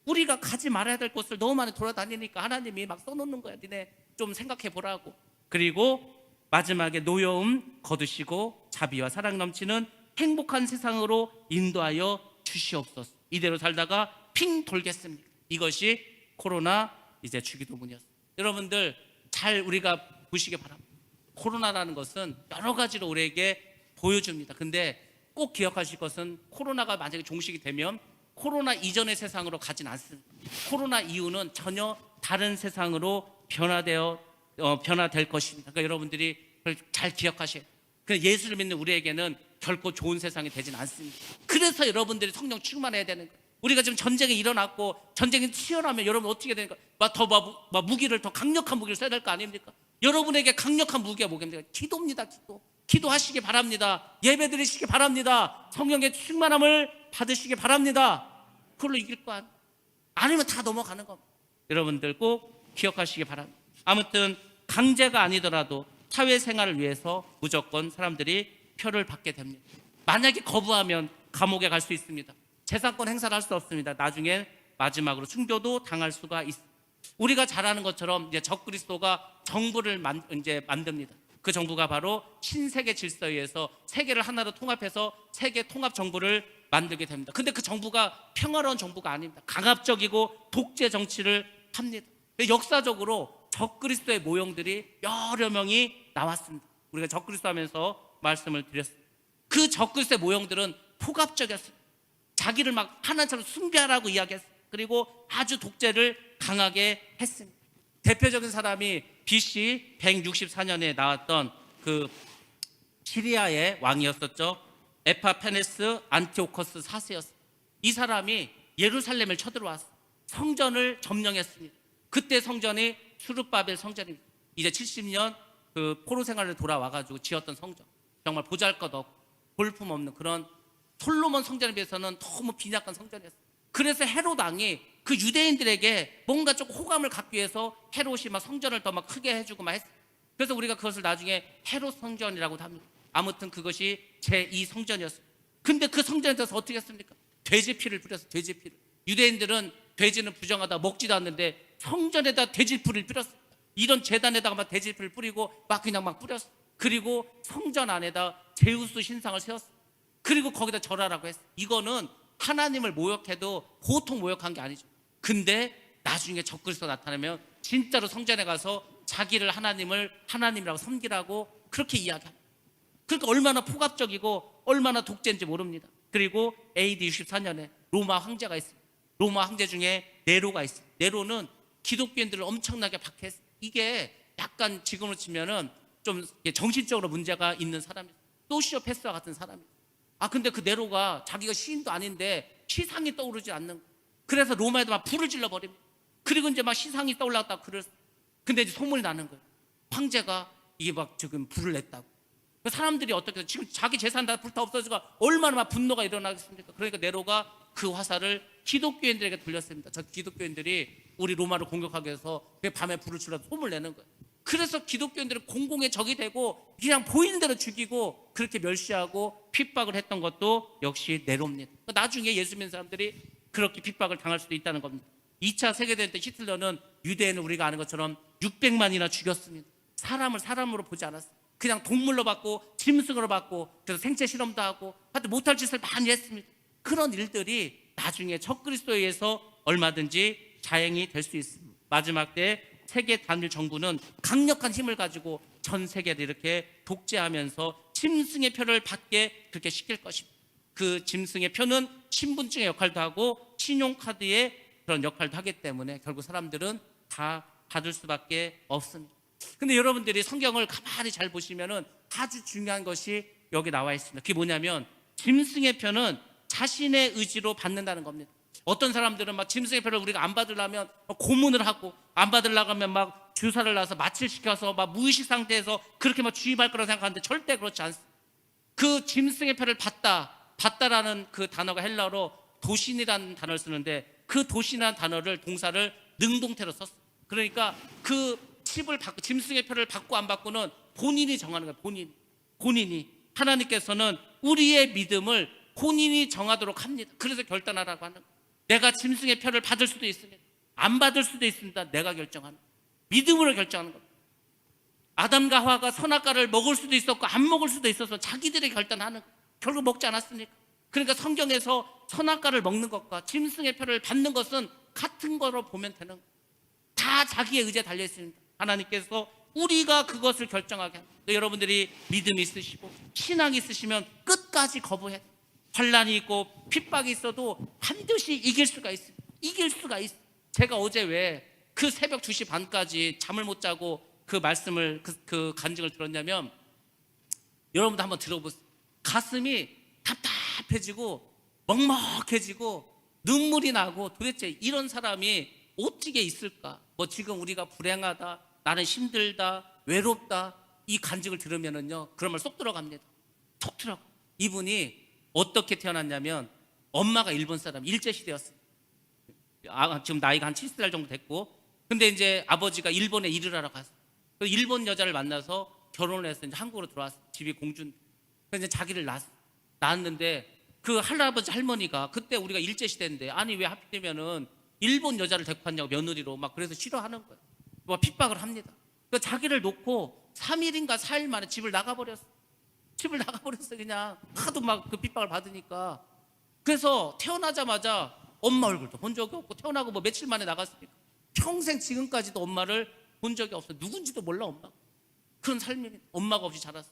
우리가 가지 말아야 될 곳을 너무 많이 돌아다니니까 하나님이 막 써놓는 거야. 니네 좀 생각해 보라고. 그리고 마지막에 노여움 거두시고 자비와 사랑 넘치는 행복한 세상으로 인도하여 주시옵소서. 이대로 살다가 핑 돌겠습니다. 이것이 코로나 이제 주기도문이었어요. 여러분들, 잘 우리가 보시기 바랍니다. 코로나라는 것은 여러 가지로 우리에게 보여줍니다. 근데 꼭 기억하실 것은 코로나가 만약에 종식이 되면 코로나 이전의 세상으로 가진 않습니다. 코로나 이후는 전혀 다른 세상으로 변화될 것입니다. 그러니까 여러분들이 그걸 잘 기억하셔야 돼요. 예수를 믿는 우리에게는 결코 좋은 세상이 되진 않습니다. 그래서 여러분들이 성령 충만해야 되는 거예요. 우리가 지금 전쟁이 일어났고 전쟁이 치열하면 여러분 어떻게 되니까 무기를 더 강력한 무기를 써야 될 거 아닙니까? 여러분에게 강력한 무기가 뭐겠습니까? 기도입니다. 기도하시기 바랍니다. 예배드리시기 바랍니다. 성령의 충만함을 받으시기 바랍니다. 그걸로 이길 거 아니면 다 넘어가는 겁니다. 여러분들 꼭 기억하시기 바랍니다. 아무튼 강제가 아니더라도 사회생활을 위해서 무조건 사람들이 표를 받게 됩니다. 만약에 거부하면 감옥에 갈 수 있습니다. 재산권 행사를 할 수 없습니다. 나중에 마지막으로 순교도 당할 수가 있습니다. 우리가 잘 아는 것처럼 이제 적그리스도가 정부를 만듭니다. 그 정부가 바로 신세계 질서에 의해서 세계를 하나로 통합해서 세계 통합 정부를 만들게 됩니다. 근데 그 정부가 평화로운 정부가 아닙니다. 강압적이고 독재 정치를 합니다. 역사적으로 적그리스도의 모형들이 여러 명이 나왔습니다. 우리가 적그리스도 하면서 말씀을 드렸습니다. 그 적그리스도의 모형들은 폭압적이었습니다. 자기를 막 하나님처럼 숭배하라고 이야기했습니다. 그리고 아주 독재를 강하게 했습니다. 대표적인 사람이 BC 164년에 나왔던 그 시리아의 왕이었었죠. 에파페네스 안티오코스 4세였습니다. 이 사람이 예루살렘을 쳐들어왔습니다. 성전을 점령했습니다. 그때 성전이 수르바벨 성전입니다. 이제 70년 그 포로 생활을 돌아와가지고 지었던 성전, 정말 보잘것없고 볼품없는 그런 솔로몬 성전에 비해서는 너무 빈약한 성전이었어요. 그래서 헤롯 왕이 그 유대인들에게 뭔가 조금 호감을 갖기 위해서 헤롯이 막 성전을 더 막 크게 해주고 막 했어요. 그래서 우리가 그것을 나중에 헤롯 성전이라고도 합니다. 아무튼 그것이 제2 성전이었어요. 근데 그 성전에 대해서 어떻게 했습니까? 돼지 피를 뿌렸어요. 돼지 피를. 유대인들은 돼지는 부정하다 먹지도 않는데 성전에다 돼지 피를 뿌렸어요. 이런 제단에다가 막 돼지 피를 뿌리고 막 그냥 막 뿌렸어요. 그리고 성전 안에다 제우스 신상을 세웠어요. 그리고 거기다 절하라고 했어요. 이거는 하나님을 모욕해도 보통 모욕한 게 아니죠. 근데 나중에 적그리스도 나타나면 진짜로 성전에 가서 자기를 하나님이라고 섬기라고 그렇게 이야기합니다. 그러니까 얼마나 폭압적이고 얼마나 독재인지 모릅니다. 그리고 AD 64년에 로마 황제가 있습니다. 로마 황제 중에 네로가 있어요. 네로는 기독교인들을 엄청나게 박해했어요. 이게 약간 지금으로 치면은 좀 정신적으로 문제가 있는 사람이에요. 소시오패스와 같은 사람이에요. 근데 그 네로가 자기가 시인도 아닌데 시상이 떠오르지 않는 거예요. 그래서 로마에도 막 불을 질러버립니다. 그리고 이제 막 시상이 떠올랐다고 그랬어요. 근데 이제 소문이 나는 거예요. 황제가 이게 막 지금 불을 냈다고. 사람들이 어떻게 지금 자기 재산 다 불타 없어지고 얼마나 막 분노가 일어나겠습니까? 그러니까 네로가 그 화살을 기독교인들에게 돌렸습니다. 저 기독교인들이 우리 로마를 공격하기 위해서 밤에 불을 질러서 소문을 내는 거예요. 그래서 기독교인들은 공공의 적이 되고 그냥 보이는 대로 죽이고 그렇게 멸시하고 핍박을 했던 것도 역시 네로입니다. 나중에 예수 믿는 사람들이 그렇게 핍박을 당할 수도 있다는 겁니다. 2차 세계대전 때 히틀러는 유대인을 우리가 아는 것처럼 600만이나 죽였습니다. 사람을 사람으로 보지 않았어요. 그냥 동물로 받고 짐승으로 받고 그래서 생체 실험도 하고 하여튼 못할 짓을 많이 했습니다. 그런 일들이 나중에 적그리스도에 의해서 얼마든지 자행이 될 수 있습니다. 마지막 때 세계 단일 정부는 강력한 힘을 가지고 전 세계를 이렇게 독재하면서 짐승의 표를 받게 그렇게 시킬 것입니다. 그 짐승의 표는 신분증의 역할도 하고 신용카드의 그런 역할도 하기 때문에 결국 사람들은 다 받을 수밖에 없습니다. 근데 여러분들이 성경을 가만히 잘 보시면은 아주 중요한 것이 여기 나와 있습니다. 그게 뭐냐면 짐승의 표는 자신의 의지로 받는다는 겁니다. 어떤 사람들은 막 짐승의 표를 우리가 안 받으려면 고문을 하고 안 받으려고 하면 막 주사를 놔서 마취시켜서 막 무의식 상태에서 그렇게 막 주입할 거라고 생각하는데 절대 그렇지 않습니다. 그 짐승의 표를 받다라는 그 단어가 헬라어로 도신이라는 단어를 쓰는데 그 도신이라는 단어를 동사를 능동태로 썼어요. 그러니까 그 칩을 받고 짐승의 표를 받고 안 받고는 본인이 정하는 거예요. 본인이 하나님께서는 우리의 믿음을 본인이 정하도록 합니다. 그래서 결단하라고 하는 거예요. 내가 짐승의 표를 받을 수도 있습니다. 안 받을 수도 있습니다. 내가 결정하는 거예요. 믿음으로 결정하는 겁니다. 아담과 하와가 선악과를 먹을 수도 있었고 안 먹을 수도 있어서 자기들이 결단하는 거예요. 결국 먹지 않았습니까? 그러니까 성경에서 선악과를 먹는 것과 짐승의 표를 받는 것은 같은 거로 보면 되는 거예요. 다 자기의 의지에 달려 있습니다. 하나님께서 우리가 그것을 결정하게 합니다. 여러분들이 믿음이 있으시고 신앙이 있으시면 끝까지 거부해. 환난이 있고 핍박이 있어도 반드시 이길 수가 있어요. 이길 수가 있어요. 제가 어제 왜 그 새벽 2시 반까지 잠을 못 자고 그 말씀을 그 간증을 들었냐면, 여러분도 한번 들어보세요. 가슴이 답답해지고 먹먹해지고 눈물이 나고, 도대체 이런 사람이 어떻게 있을까? 뭐 지금 우리가 불행하다, 나는 힘들다, 외롭다, 이 간증을 들으면은요 그런 말 쏙 들어갑니다. 톡 들어가. 이분이 어떻게 태어났냐면 엄마가 일본 사람, 일제시대였어요. 지금 나이가 한 70살 정도 됐고, 근데 이제 아버지가 일본에 일을 하러 갔어요. 일본 여자를 만나서 결혼을 해서 이제 한국으로 들어왔어요. 집이 공준. 그래서 이제 자기를 낳았는데 그 할아버지 할머니가, 그때 우리가 일제시대인데 아니 왜 하필이면은 일본 여자를 데리고 왔냐고, 며느리로 막. 그래서 싫어하는 거예요. 뭐 핍박을 합니다. 그러니까 자기를 놓고 3일인가 4일 만에 집을 나가버렸어. 집을 나가버렸어. 그냥 하도 막 그 핍박을 받으니까. 그래서 태어나자마자 엄마 얼굴도 본 적이 없고, 태어나고 뭐 며칠 만에 나갔으니까 평생 지금까지도 엄마를 본 적이 없어. 누군지도 몰라 엄마. 그런 삶이. 엄마가 없이 자랐어.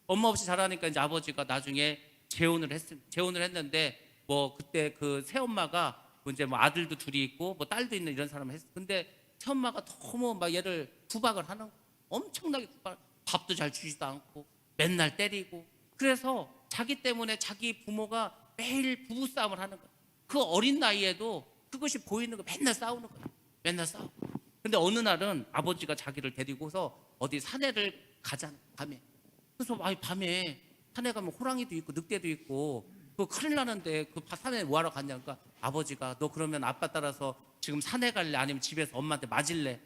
엄마 없이 자라니까 이제 아버지가 나중에 재혼을 했습니다. 재혼을 했는데 뭐 그때 그 새엄마가 뭐 이제 뭐 아들도 둘이 있고 뭐 딸도 있는 이런 사람을 했어. 근데 새엄마가 너무 막 얘를 구박을 하는 거야. 엄청나게 구박. 밥도 잘 주지도 않고 맨날 때리고. 그래서 자기 때문에 자기 부모가 매일 부부싸움을 하는 거야. 그 어린 나이에도 그것이 보이는 거. 맨날 싸우는 거야. 맨날 싸우고. 근데 어느 날은 아버지가 자기를 데리고서 어디 산에를 가잖아, 밤에. 그래서 아니 밤에 산에 가면 호랑이도 있고 늑대도 있고 그 큰일 나는데 그 산에 뭐하러 갔냐. 그러니까 아버지가 너 그러면 아빠 따라서 지금 산에 갈래? 아니면 집에서 엄마한테 맞을래?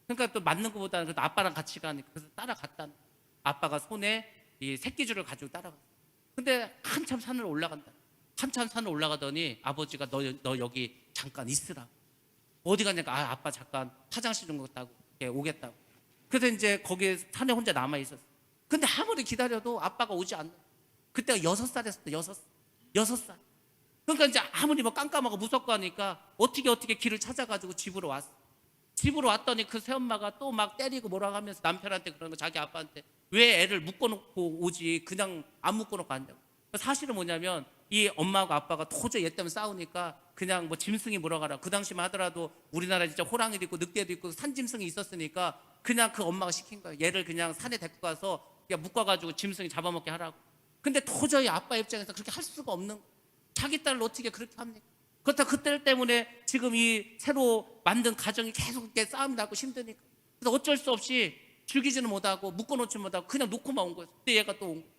그러니까 또 맞는 것보다는 그래도 아빠랑 같이 가니까. 그래서 따라갔다는. 아빠가 손에 이 새끼줄을 가지고 따라갔어. 근데 한참 산을 올라간다. 한참 산을 올라가더니 아버지가 너 여기 잠깐 있으라. 어디 가냐니까 아빠 잠깐 화장실 좀 갔다고 오겠다고. 그래서 이제 거기 산에 혼자 남아 있었어. 근데 아무리 기다려도 아빠가 오지 않는. 그때가 6살이었어. 6살. 그러니까 이제 아무리 뭐 깜깜하고 무섭고 하니까 어떻게 길을 찾아가지고 집으로 왔어. 집으로 왔더니 그 새엄마가 또 막 때리고 뭐라고 하면서 남편한테 그러는 거, 자기 아빠한테. 왜 애를 묶어놓고 오지 그냥 안 묶어놓고 앉냐고. 사실은 뭐냐면 이 엄마하고 아빠가 도저히 얘 때문에 싸우니까 그냥 뭐 짐승이 물어가라. 그 당시만 하더라도 우리나라에 진짜 호랑이도 있고 늑대도 있고 산짐승이 있었으니까 그냥 그 엄마가 시킨 거예요. 얘를 그냥 산에 데리고 가서 그냥 묶어가지고 짐승이 잡아먹게 하라고. 근데 도저히 아빠 입장에서 그렇게 할 수가 없는 거예요. 자기 딸을 어떻게 그렇게 합니까? 그렇다 그때 때문에 지금 이 새로 만든 가정이 계속 이렇게 싸움이 나고 힘드니까. 그래서 어쩔 수 없이 죽이지는 못하고 묶어놓지 못하고 그냥 놓고만 온 거예요. 근데 얘가 또 온 거예요.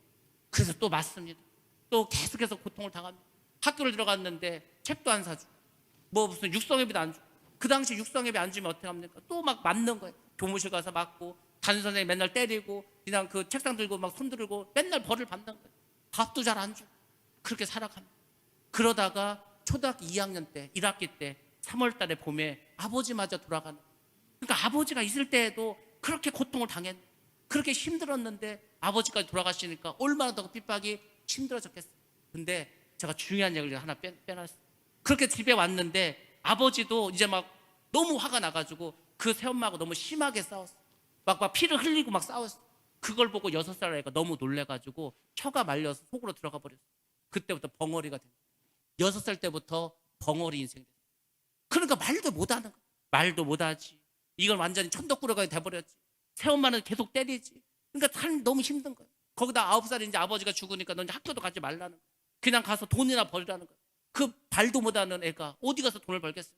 그래서 또 맞습니다. 또 계속해서 고통을 당합니다. 학교를 들어갔는데 책도 안 사주고 뭐 무슨 육성회비도 안 주고. 그 당시 육성회비 안 주면 어떻게 합니까? 또 막 맞는 거예요. 교무실 가서 맞고, 담임선생님 맨날 때리고, 그냥 그 책상 들고 막 손 들고 맨날 벌을 받는 거예요. 밥도 잘 안 주고. 그렇게 살아갑니다. 그러다가 초등학교 2학년 때 1학기 때 3월 달에 봄에 아버지마저 돌아가는 거예요. 그러니까 아버지가 있을 때에도 그렇게 고통을 당했는데, 그렇게 힘들었는데 아버지까지 돌아가시니까 얼마나 더 핍박이 힘들어졌겠어요. 근데 제가 중요한 얘기를 하나 빼놨어요. 그렇게 집에 왔는데 아버지도 이제 막 너무 화가 나가지고 그 새엄마하고 너무 심하게 싸웠어. 막 피를 흘리고 막 싸웠어. 그걸 보고 6살 애가 너무 놀래가지고 혀가 말려서 속으로 들어가 버렸어. 그때부터 벙어리가 된 거야. 6살 때부터 벙어리 인생이 됐어. 그러니까 말도 못하는 거야. 말도 못하지. 이건 완전히 천덕꾸러기가 돼버렸지. 새엄마는 계속 때리지. 그러니까 참 너무 힘든 거야. 거기다 9살에 이제 아버지가 죽으니까 너 이제 학교도 가지 말라는 거야. 그냥 가서 돈이나 벌라는 거야. 그 발도 못하는 애가 어디 가서 돈을 벌겠어.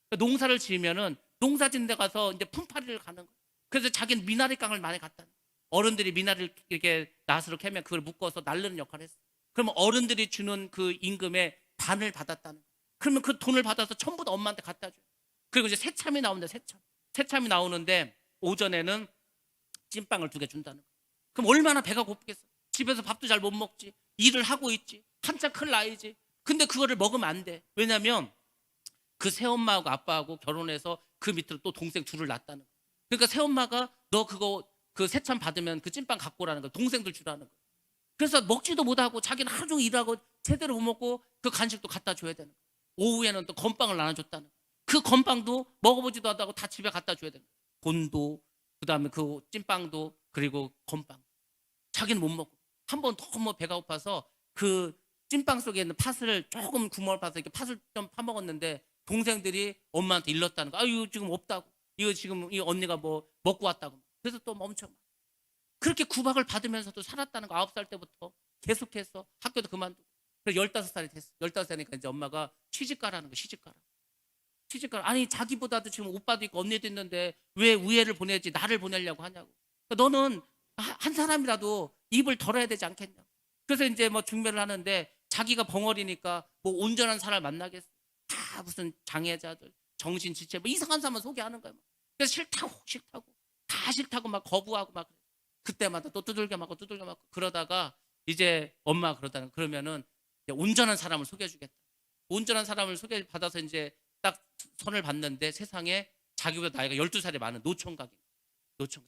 그러니까 농사를 지으면은 농사 짓는 데 가서 이제 품팔이를 가는 거야. 그래서 자기는 미나리깡을 많이 갖다 놔. 어른들이 미나리를 이렇게 낫으로 캐면 그걸 묶어서 날르는 역할을 했어. 그러면 어른들이 주는 그 임금의 반을 받았다는 거야. 그러면 그 돈을 받아서 전부 다 엄마한테 갖다 줘. 그리고 이제 새참이 나오는데 새참이 나오는데 오전에는 찐빵을 2개 준다는 거야. 그럼 얼마나 배가 고프겠어. 집에서 밥도 잘 못 먹지. 일을 하고 있지. 한참 클 나이지. 근데 그거를 먹으면 안 돼. 왜냐면 그 새엄마하고 아빠하고 결혼해서 그 밑으로 또 동생 둘을 낳았다는 거야. 그러니까 새엄마가 너 그거 그 새참 받으면 그 찐빵 갖고 오라는 거야. 동생들 주라는 거야. 그래서 먹지도 못하고 자기는 하루 종일 일하고 제대로 못 먹고 그 간식도 갖다 줘야 되는 거야. 오후에는 또 건빵을 나눠줬다는 거야. 그 건빵도 먹어보지도 않다고 다 집에 갖다 줘야 되는 거야. 돈도 그다음에 그 찐빵도 그리고 건빵. 자기는 못 먹고 한 번 너무 배가 고파서 그 찐빵 속에 있는 팥을 조금 구멍을 파서 이렇게 팥을 좀 파먹었는데 동생들이 엄마한테 일렀다는 거. 아 이거 지금 없다고. 이거 지금 이 언니가 뭐 먹고 왔다고. 그래서 또 엄청 그렇게 구박을 받으면서도 살았다는 거. 9살 때부터 계속해서 학교도 그만두고. 그래서 15살이 됐어. 15살이니까 이제 엄마가 시집가라는 거. 시집가라. 시집가라. 아니 자기보다도 지금 오빠도 있고 언니도 있는데 왜 우애를 보내지 나를 보내려고 하냐고. 그러니까 너는 한 사람이라도 입을 덜어야 되지 않겠냐. 그래서 이제 뭐 중매를 하는데 자기가 벙어리니까 뭐 온전한 사람을 만나겠어. 다 무슨 장애자들, 정신지체 뭐 이상한 사람만 소개하는 거야. 그래서 싫다고 다 싫다고 막 거부하고 막 그때마다 또 두들겨 맞고 그러다가 이제 엄마가 그러다는 그러면은 이제 온전한 사람을 소개해주겠다. 온전한 사람을 소개받아서 이제 딱 선을 봤는데 세상에 자기보다 나이가 12살이 많은 노총각이.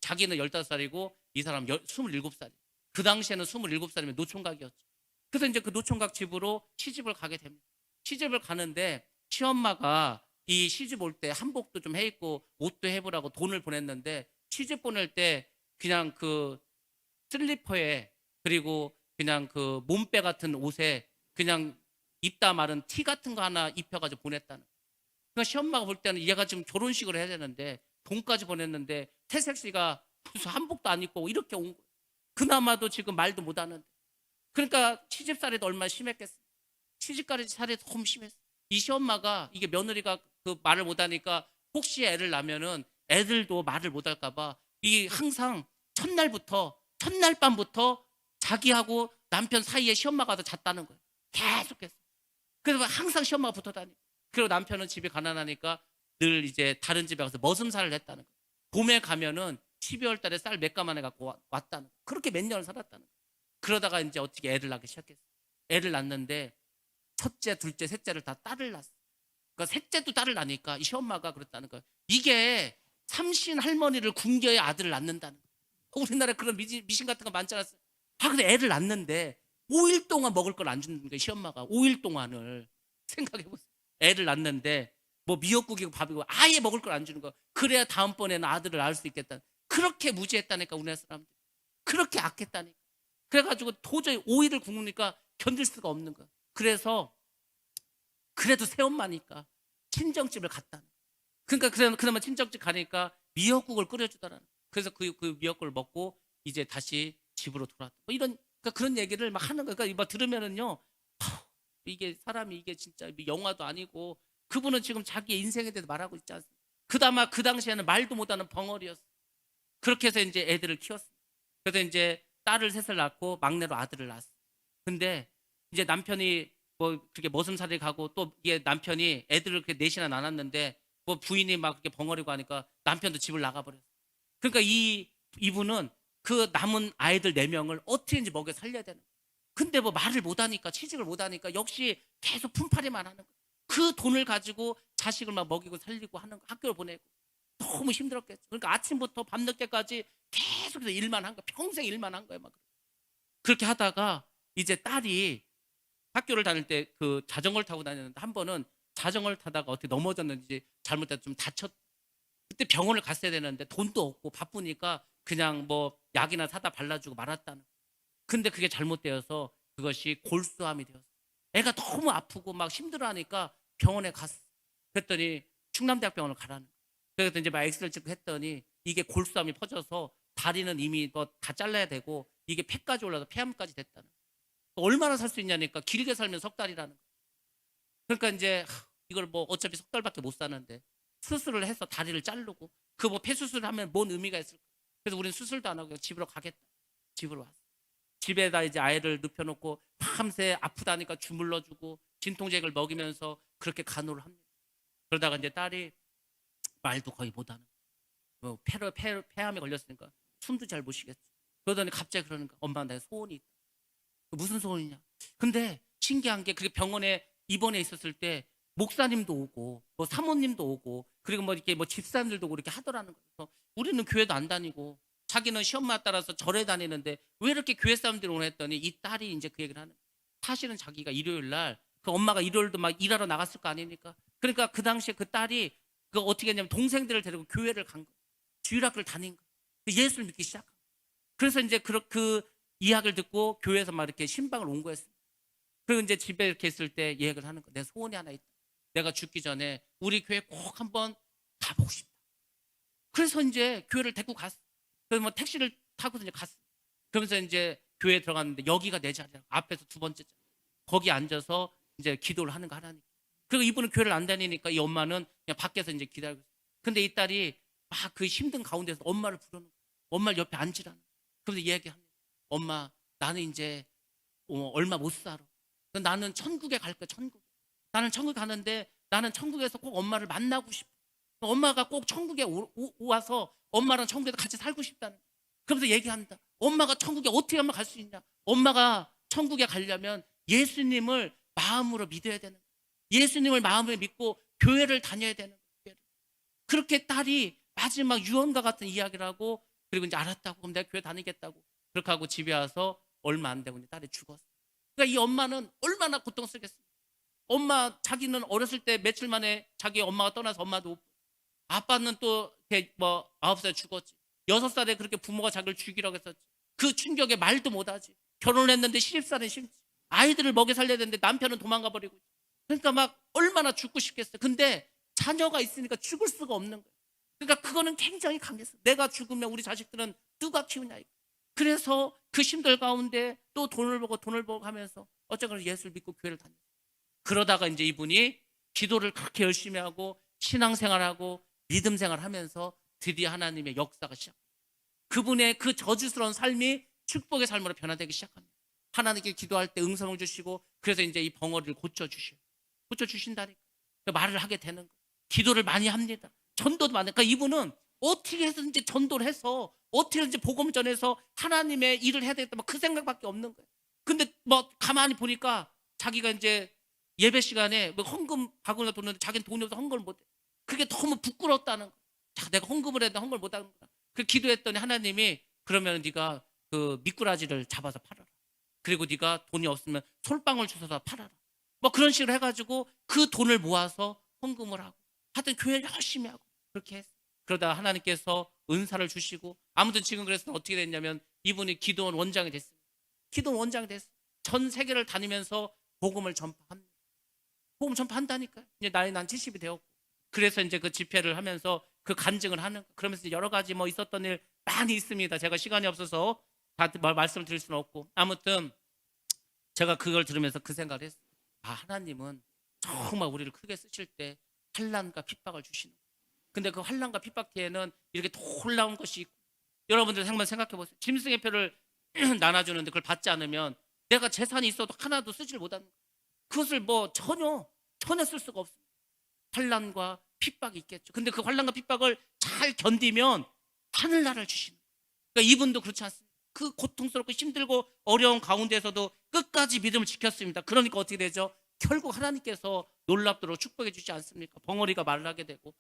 자기는 15살이고 이 사람 27살이. 그 당시에는 27살이면 노총각이었죠. 그래서 이제 그 노총각 집으로 시집을 가게 됩니다. 시집을 가는데 시엄마가 이 시집 올 때 한복도 좀 해 입고 옷도 해보라고 돈을 보냈는데 시집 보낼 때 그냥 그 슬리퍼에 그리고 그냥 그 몸빼 같은 옷에 그냥 입다 마른 티 같은 거 하나 입혀가지고 보냈다는. 그러니까 시엄마가 볼 때는 얘가 지금 결혼식을 해야 되는데 돈까지 보냈는데 태색 씨가 무슨 한복도 안 입고 이렇게 온 거예요. 그나마도 지금 말도 못 하는데. 그러니까 시집살이도 얼마나 심했겠어. 시집살이 너무 심했어. 이 시엄마가 이게 며느리가 그 말을 못 하니까 혹시 애를 낳으면은 애들도 말을 못 할까 봐 이 항상 첫날 밤부터 자기하고 남편 사이에 시엄마가 더 잤다는 거예요. 계속해서. 그래서 항상 시엄마가 붙어 다니. 그리고 남편은 집이 가난하니까 늘 이제 다른 집에 가서 머슴살을 했다는 거예요. 봄에 가면은 12월 달에 쌀 몇 가마에 갖고 왔다는 거예요. 그렇게 몇 년을 살았다는 거예요. 그러다가 이제 어떻게 애를 낳기 시작했어요. 애를 낳는데 첫째, 둘째, 셋째를 다 딸을 낳았어요. 그러니까 셋째도 딸을 낳으니까 이 시엄마가 그랬다는 거예요. 이게 삼신 할머니를 굶겨야 아들을 낳는다는 거예요. 우리나라에 그런 미신 같은 거 많지 않았어요. 근데 애를 낳는데 5일 동안 먹을 걸 안 주는 거예요. 시엄마가 5일 동안을 생각해보세요. 애를 낳는데 뭐 미역국이고 밥이고 아예 먹을 걸 안 주는 거예요. 그래야 다음번에는 아들을 낳을 수 있겠다. 그렇게 무지했다니까 우리나라 사람들. 그렇게 악했다니까. 그래가지고 도저히 5일을 굶으니까 견딜 수가 없는 거예요. 그래서 그래도 새엄마니까 친정집을 갔다는 거예요. 그러니까 그러면 친정집 가니까 미역국을 끓여주더라는 거예요. 그래서 그 미역국을 먹고 이제 다시 집으로 돌아왔다. 뭐 이런 그러니까 그런 얘기를 막 하는 거예요. 그러니까 들으면은요, 이게 사람이 이게 진짜 영화도 아니고 그분은 지금 자기 인생에 대해서 말하고 있지 않습니까? 그나마 그 당시에는 말도 못하는 벙어리였어. 그렇게 해서 이제 애들을 키웠어. 그래서 이제 딸을 셋을 낳고 막내로 아들을 낳았어. 근데 이제 남편이 뭐 그렇게 머슴살이 가고 또 이게 남편이 애들을 그렇게 넷이나 낳았는데 뭐 부인이 막 그렇게 벙어리고 하니까 남편도 집을 나가버렸어. 그러니까 이분은 그 남은 아이들 4명을 어떻게든지 먹여 살려야 되는 거예요. 근데 뭐 말을 못하니까 취직을 못하니까 역시 계속 품팔이만 하는 거예요. 그 돈을 가지고 자식을 막 먹이고 살리고 하는 거, 학교를 보내고 너무 힘들었겠죠. 그러니까 아침부터 밤늦게까지 계속해서 일만 한 거야. 평생 일만 한 거예요. 막 그렇게 하다가 이제 딸이 학교를 다닐 때 그 자전거를 타고 다녔는데 한 번은 자전거를 타다가 어떻게 넘어졌는지 잘못해서 좀 다쳤. 그때 병원을 갔어야 되는데 돈도 없고 바쁘니까 그냥 뭐 약이나 사다 발라주고 말았다는. 근데 그게 잘못되어서 그것이 골수암이 되었어. 애가 너무 아프고 막 힘들어하니까 병원에 갔어. 그랬더니 충남대학병원을 가라는 거야. 그래서 이제 막 엑스를 찍고 했더니 이게 골수암이 퍼져서 다리는 이미 뭐 다 잘라야 되고 이게 폐까지 올라서 폐암까지 됐다는 거야. 얼마나 살 수 있냐니까 길게 살면 석 달이라는 거야. 그러니까 이제 이걸 뭐 어차피 석 달밖에 못 사는데 수술을 해서 다리를 자르고 그 뭐 폐수술을 하면 뭔 의미가 있을까? 그래서 우리는 수술도 안 하고 그냥 집으로 가겠다. 집으로 왔어. 집에다 이제 아이를 눕혀놓고 밤새 아프다니까 주물러주고 진통제를 먹이면서 그렇게 간호를 합니다. 그러다가 이제 딸이 말도 거의 못하는 뭐 폐암에 걸렸으니까 숨도 잘 못 쉬겠지. 그러더니 갑자기 그러는 거야. 엄마 나 소원이 있다. 무슨 소원이냐? 근데 신기한 게 그게 병원에 입원해 있었을 때 목사님도 오고 뭐 사모님도 오고 그리고 뭐 이렇게 뭐 집사람들도 오고 이렇게 하더라는 거예요. 우리는 교회도 안 다니고 자기는 시엄마 따라서 절에 다니는데 왜 이렇게 교회 사람들이 오나 했더니 이 딸이 이제 그 얘기를 하는 거예요. 사실은 자기가 일요일 날 그 엄마가 일요일도 막 일하러 나갔을 거 아닙니까? 그러니까 그 당시에 그 딸이 그 어떻게 했냐면 동생들을 데리고 교회를 간 거예요. 주일학교를 다닌 거예요. 예수를 믿기 시작. 그래서 이제 그 이야기를 듣고 교회에서 막 이렇게 신방을 온거였어요. 그리고 이제 집에 이렇게 있을 때 얘기를 하는 거. 내 소원이 하나 있다. 내가 죽기 전에 우리 교회 꼭 한번 가보고 싶다. 그래서 이제 교회를 데리고 갔어. 그래서 뭐 택시를 타고 이제 갔어. 그러면서 이제 교회에 들어갔는데 여기가 내 자리야. 앞에서 두 번째 자리. 거기 앉아서 이제 기도를 하는 거 하나님. 그리고 이분은 교회를 안 다니니까 이 엄마는 그냥 밖에서 이제 기다리고 있어. 근데 이 딸이 막 그 힘든 가운데서 엄마를 부르는 거야. 엄마를 옆에 앉으라는 거야. 그러면서 얘기합니다. 엄마, 나는 이제 얼마 못 살아. 나는 천국에 갈 거야, 천국. 나는 천국 가는데 나는 천국에서 꼭 엄마를 만나고 싶어. 엄마가 꼭 천국에 와서 엄마랑 천국에서 같이 살고 싶다는 거야. 그러면서 얘기한다. 엄마가 천국에 어떻게 하면 갈 수 있냐? 엄마가 천국에 가려면 예수님을 마음으로 믿어야 되는 거야. 예수님을 마음으로 믿고 교회를 다녀야 되는 거야. 그렇게 딸이 마지막 유언과 같은 이야기를 하고 그리고 이제 알았다고. 그럼 내가 교회 다니겠다고. 그렇게 하고 집에 와서 얼마 안 되고 딸이 죽었어. 그러니까 이 엄마는 얼마나 고통스럽겠어요. 엄마 자기는 어렸을 때 며칠 만에 자기 엄마가 떠나서 엄마도 아빠는 또 뭐 9살에 죽었지. 6살에 그렇게 부모가 자기를 죽이라고 했었지. 그 충격에 말도 못하지. 결혼했는데 시집살은 싫지. 아이들을 먹여 살려야 되는데 남편은 도망가 버리고. 그러니까 막 얼마나 죽고 싶겠어. 근데 자녀가 있으니까 죽을 수가 없는 거예요. 그러니까 그거는 굉장히 강했어. 내가 죽으면 우리 자식들은 누가 키우냐 이거. 그래서 그 힘들 가운데 또 돈을 벌고 하면서 어쨌거나 예수를 믿고 교회를 다녔어요. 그러다가 이제 이분이 기도를 그렇게 열심히 하고 신앙생활하고 믿음생활 하면서 드디어 하나님의 역사가 시작합니다. 그분의 그 저주스러운 삶이 축복의 삶으로 변화되기 시작합니다. 하나님께 기도할 때 응성을 주시고 그래서 이제 이 벙어리를 고쳐주신다니까. 말을 하게 되는 거예요. 기도를 많이 합니다. 전도도 많이. 그러니까 이분은 어떻게 해서든지 전도를 해서 어떻게 해서든지 복음을 전해서 하나님의 일을 해야 되겠다. 그 생각밖에 없는 거예요. 근데 뭐 가만히 보니까 자기가 이제 예배 시간에 뭐 헌금 바구니가 도는데 자기는 돈이 없어서 헌금을 못해. 그게 너무 부끄럽다는 거예요. 자, 내가 헌금을 해도 헌금을 못하는구나. 그 기도했더니 하나님이 그러면 네가 그 미꾸라지를 잡아서 팔아라. 그리고 네가 돈이 없으면 솔방울 주워서 팔아라. 뭐 그런 식으로 해가지고 그 돈을 모아서 헌금을 하고 하여튼 교회를 열심히 하고 그렇게 했어요. 그러다 하나님께서 은사를 주시고 아무튼 지금 그래서 어떻게 됐냐면 이분이 기도원 원장이 됐어요. 기도원 원장이 됐어요. 전 세계를 다니면서 복음을 전파합니다. 복음 전파한다니까요. 이제 나이 난 70이 되었고 그래서 이제 그 집회를 하면서 그 간증을 하는 그러면서 여러 가지 뭐 있었던 일 많이 있습니다. 제가 시간이 없어서 다 말씀을 드릴 수는 없고 아무튼 제가 그걸 들으면서 그 생각을 했어요. 아, 하나님은 정말 우리를 크게 쓰실 때 환난과 핍박을 주시는 거예요. 근데 그 환난과 핍박 뒤에는 이렇게 놀라운 것이 있고 여러분들 한번 생각해 보세요. 짐승의 표를 나눠주는데 그걸 받지 않으면 내가 재산이 있어도 하나도 쓰질 못하는 거예요. 그것을 뭐 전혀 쓸 수가 없습니다. 환난과 핍박이 있겠죠. 근데 그 환난과 핍박을 잘 견디면 하늘나라를 주시는 거예요. 그러니까 이분도 그렇지 않습니다. 그 고통스럽고 힘들고 어려운 가운데서도 끝까지 믿음을 지켰습니다. 그러니까 어떻게 되죠? 결국 하나님께서 놀랍도록 축복해 주지 않습니까? 벙어리가 말을 하게 되고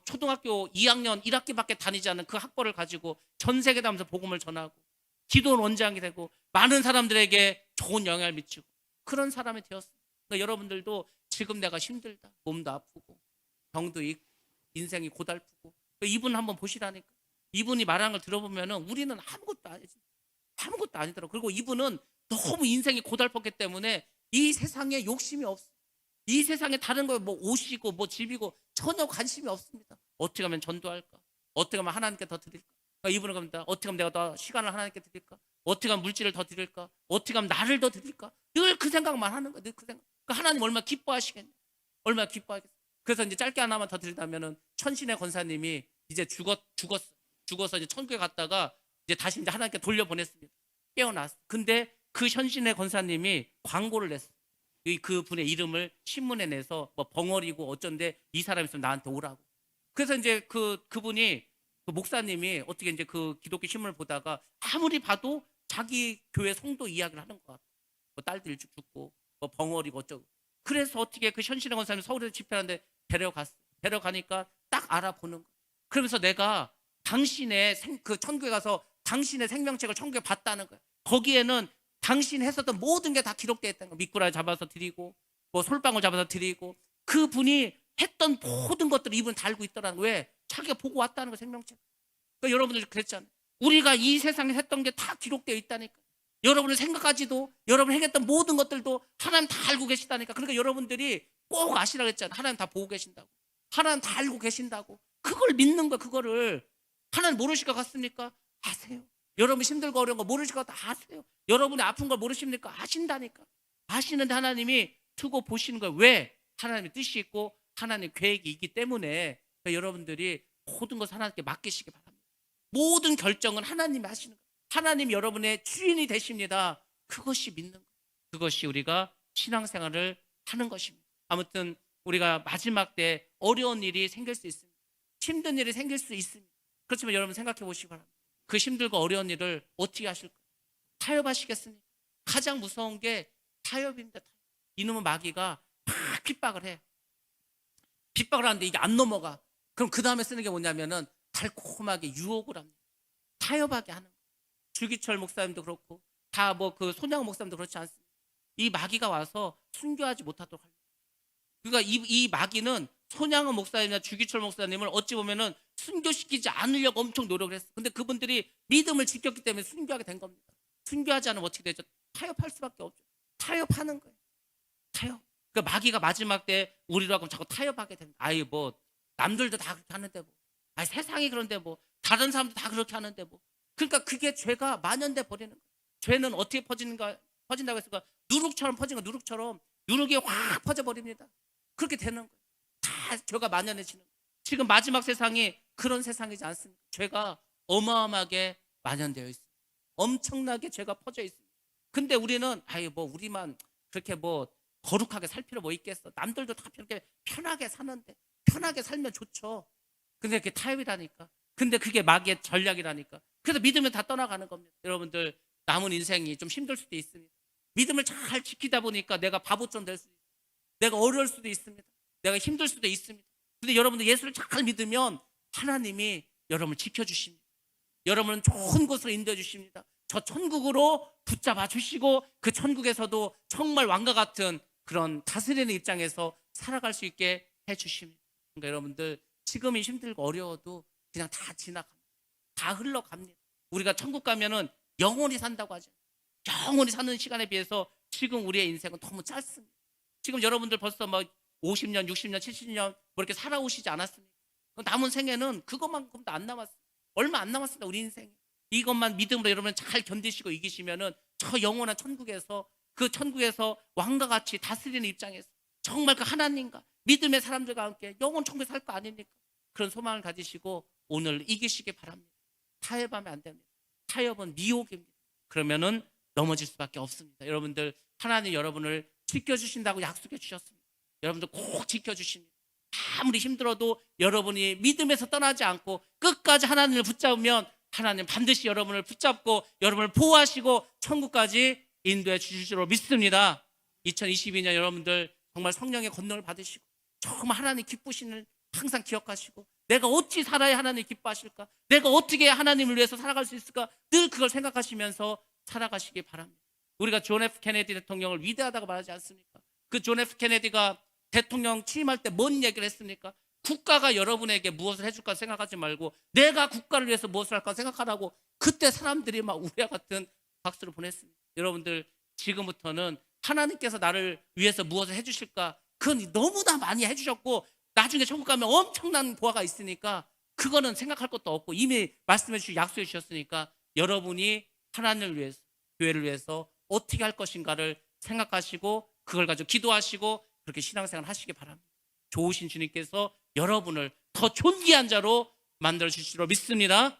초등학교 2학년 1학기밖에 다니지 않은 그 학벌을 가지고 전 세계 다니면서 복음을 전하고 기도원 원장이 되고 많은 사람들에게 좋은 영향을 미치고 그런 사람이 되었습니다. 그러니까 여러분들도 지금 내가 힘들다. 몸도 아프고 병도 있고 인생이 고달프고 이분 한번 보시라니까. 이분이 말하는 걸 들어보면 우리는 아무것도 아니더라고요. 그리고 이분은 너무 인생이 고달팠기 때문에 이 세상에 욕심이 없어요. 이 세상에 다른 거에 뭐 옷이고 뭐 집이고 전혀 관심이 없습니다. 어떻게 하면 전도할까? 어떻게 하면 하나님께 더 드릴까? 그러니까 이분은 그럽니다. 어떻게 하면 내가 더 시간을 하나님께 드릴까? 어떻게 하면 물질을 더 드릴까? 어떻게 하면 나를 더 드릴까? 늘 그 생각만 하는 거야. 늘 그 생각. 그러니까 하나님 얼마나 기뻐하시겠냐? 얼마나 기뻐하겠어? 그래서 이제 짧게 하나만 더 드리자면은 천신의 권사님이 이제 죽어서 이제 천국에 갔다가 이제 다시 이제 하나님께 돌려보냈습니다. 깨어났어. 근데 그 현신의 권사님이 광고를 냈어. 그 분의 이름을 신문에 내서 뭐 벙어리고 어쩐데 이 사람 있으면 나한테 오라고. 그래서 이제 그분이 그 목사님이 어떻게 이제 그 기독교 신문을 보다가 아무리 봐도 자기 교회 성도 이야기를 하는 것 같아. 뭐 딸들 일찍 죽고 뭐 벙어리고 어쩌고. 그래서 어떻게 그 현신의 권사님이 서울에서 집회하는데 데려갔어. 데려가니까 딱 알아보는 거. 그러면서 내가 당신의 그 천국에 가서 당신의 생명책을 천국에 봤다는 거야. 거기에는 당신이 했었던 모든 게 다 기록되어 있다는 거야. 미꾸라지 잡아서 드리고 뭐 솔방울 잡아서 드리고 그분이 했던 모든 것들을 이분 달고 있더라는 거야. 왜? 자기가 보고 왔다는 거 생명책. 그러니까 여러분들 그랬잖아요. 우리가 이 세상에 했던 게 다 기록되어 있다니까. 여러분의 생각까지도, 여러분이 행했던 모든 것들도 하나님 다 알고 계시다니까. 그러니까 여러분들이 꼭 아시라 그랬잖아요. 하나님 다 보고 계신다고. 하나님 다 알고 계신다고. 그걸 믿는 거야. 그거를. 하나님 모르실 것 같습니까? 아세요. 여러분 힘들고 어려운 거 모르실 것 같아. 아세요. 여러분이 아픈 걸 모르십니까? 아신다니까. 아시는데 하나님이 두고 보시는 거예요. 왜? 하나님의 뜻이 있고 하나님의 계획이 있기 때문에. 그러니까 여러분들이 모든 것을 하나님께 맡기시기 바랍니다. 모든 결정은 하나님이 하시는 거예요. 하나님이 여러분의 주인이 되십니다. 그것이 믿는 거예요. 그것이 우리가 신앙생활을 하는 것입니다. 아무튼 우리가 마지막 때 어려운 일이 생길 수 있습니다. 힘든 일이 생길 수 있습니다. 그렇지만 여러분 생각해 보시기 바랍니다. 그 힘들고 어려운 일을 어떻게 하실까요? 타협하시겠습니까? 가장 무서운 게 타협입니다. 이놈의 마귀가 막 핍박을 해. 핍박을 하는데 이게 안 넘어가. 그럼 그 다음에 쓰는 게 뭐냐면은 달콤하게 유혹을 합니다. 타협하게 하는 거예요. 주기철 목사님도 그렇고 다 뭐 그 손양 목사님도 그렇지 않습니다. 이 마귀가 와서 순교하지 못하도록 합니다. 그러니까 이 마귀는 손양은 목사님이나 주기철 목사님을 어찌 보면은 순교시키지 않으려고 엄청 노력을 했어요. 근데 그분들이 믿음을 지켰기 때문에 순교하게 된 겁니다. 순교하지 않으면 어떻게 되죠? 타협할 수밖에 없죠. 타협하는 거예요. 타협. 그러니까 마귀가 마지막 때 우리라고 자꾸 타협하게 된다. 아이 뭐 남들도 다 그렇게 하는데 뭐, 아이 세상이 그런데 뭐, 다른 사람도 다 그렇게 하는데 뭐. 그러니까 그게 죄가 만연돼 버리는 거예요. 죄는 어떻게 퍼진다고 했을까? 누룩처럼 퍼진 거, 누룩처럼 누룩이 확 퍼져 버립니다. 그렇게 되는 거예요. 다 죄가 만연해지는 거예요. 지금 마지막 세상이 그런 세상이지 않습니까? 죄가 어마어마하게 만연되어 있습니다. 엄청나게 죄가 퍼져 있습니다. 근데 우리는 아이 뭐 우리만 그렇게 뭐 거룩하게 살 필요 뭐 있겠어. 남들도 다 그렇게 편하게 사는데 편하게 살면 좋죠. 근데 그게 타협이라니까. 근데 그게 마귀의 전략이라니까. 그래서 믿으면 다 떠나가는 겁니다. 여러분들 남은 인생이 좀 힘들 수도 있습니다. 믿음을 잘 지키다 보니까 내가 바보처럼 될 수도 있습니다. 내가 어려울 수도 있습니다. 내가 힘들 수도 있습니다. 근데 여러분들 예수를 잘 믿으면 하나님이 여러분을 지켜주십니다. 여러분은 좋은 곳으로 인도해 주십니다. 저 천국으로 붙잡아 주시고 그 천국에서도 정말 왕과 같은 그런 다스리는 입장에서 살아갈 수 있게 해 주십니다. 그러니까 여러분들 지금이 힘들고 어려워도 그냥 다 지나갑니다. 다 흘러갑니다. 우리가 천국 가면은 영원히 산다고 하죠. 영원히 사는 시간에 비해서 지금 우리의 인생은 너무 짧습니다. 지금 여러분들 벌써 막 50년, 60년, 70년 뭐 이렇게 살아오시지 않았습니까? 남은 생애는 그것만큼도 안 남았어요. 얼마 안 남았습니다. 우리 인생이. 이것만 믿음으로 여러분 잘 견디시고 이기시면은 저 영원한 천국에서 그 천국에서 왕과 같이 다스리는 입장에서 정말 그 하나님과 믿음의 사람들과 함께 영원 천국에 살 거 아닙니까? 그런 소망을 가지시고 오늘 이기시기 바랍니다. 타협하면 안 됩니다. 타협은 미혹입니다. 그러면은 넘어질 수밖에 없습니다. 여러분들 하나님 여러분을 지켜주신다고 약속해 주셨습니다. 여러분들 꼭 지켜주십니다. 아무리 힘들어도 여러분이 믿음에서 떠나지 않고 끝까지 하나님을 붙잡으면 하나님 반드시 여러분을 붙잡고 여러분을 보호하시고 천국까지 인도해 주실 줄 믿습니다. 2022년 여러분들 정말 성령의 권능을 받으시고 정말 하나님 기쁘시는 항상 기억하시고 내가 어찌 살아야 하나님 기뻐하실까? 내가 어떻게 하나님을 위해서 살아갈 수 있을까? 늘 그걸 생각하시면서 살아가시기 바랍니다. 우리가 존 F 케네디 대통령을 위대하다고 말하지 않습니까? 그 존 F 케네디가 대통령 취임할 때 뭔 얘기를 했습니까? 국가가 여러분에게 무엇을 해줄까 생각하지 말고 내가 국가를 위해서 무엇을 할까 생각하라고 그때 사람들이 막 우리와 같은 박수를 보냈습니다. 여러분들 지금부터는 하나님께서 나를 위해서 무엇을 해주실까 그건 너무나 많이 해주셨고 나중에 천국 가면 엄청난 보화가 있으니까 그거는 생각할 것도 없고 이미 말씀해 주시고 약속해 주셨으니까 여러분이 하나님을 위해서 교회를 위해서 어떻게 할 것인가를 생각하시고 그걸 가지고 기도하시고 그렇게 신앙생활 하시기 바랍니다. 좋으신 주님께서 여러분을 더 존귀한 자로 만들어 주시리라 믿습니다.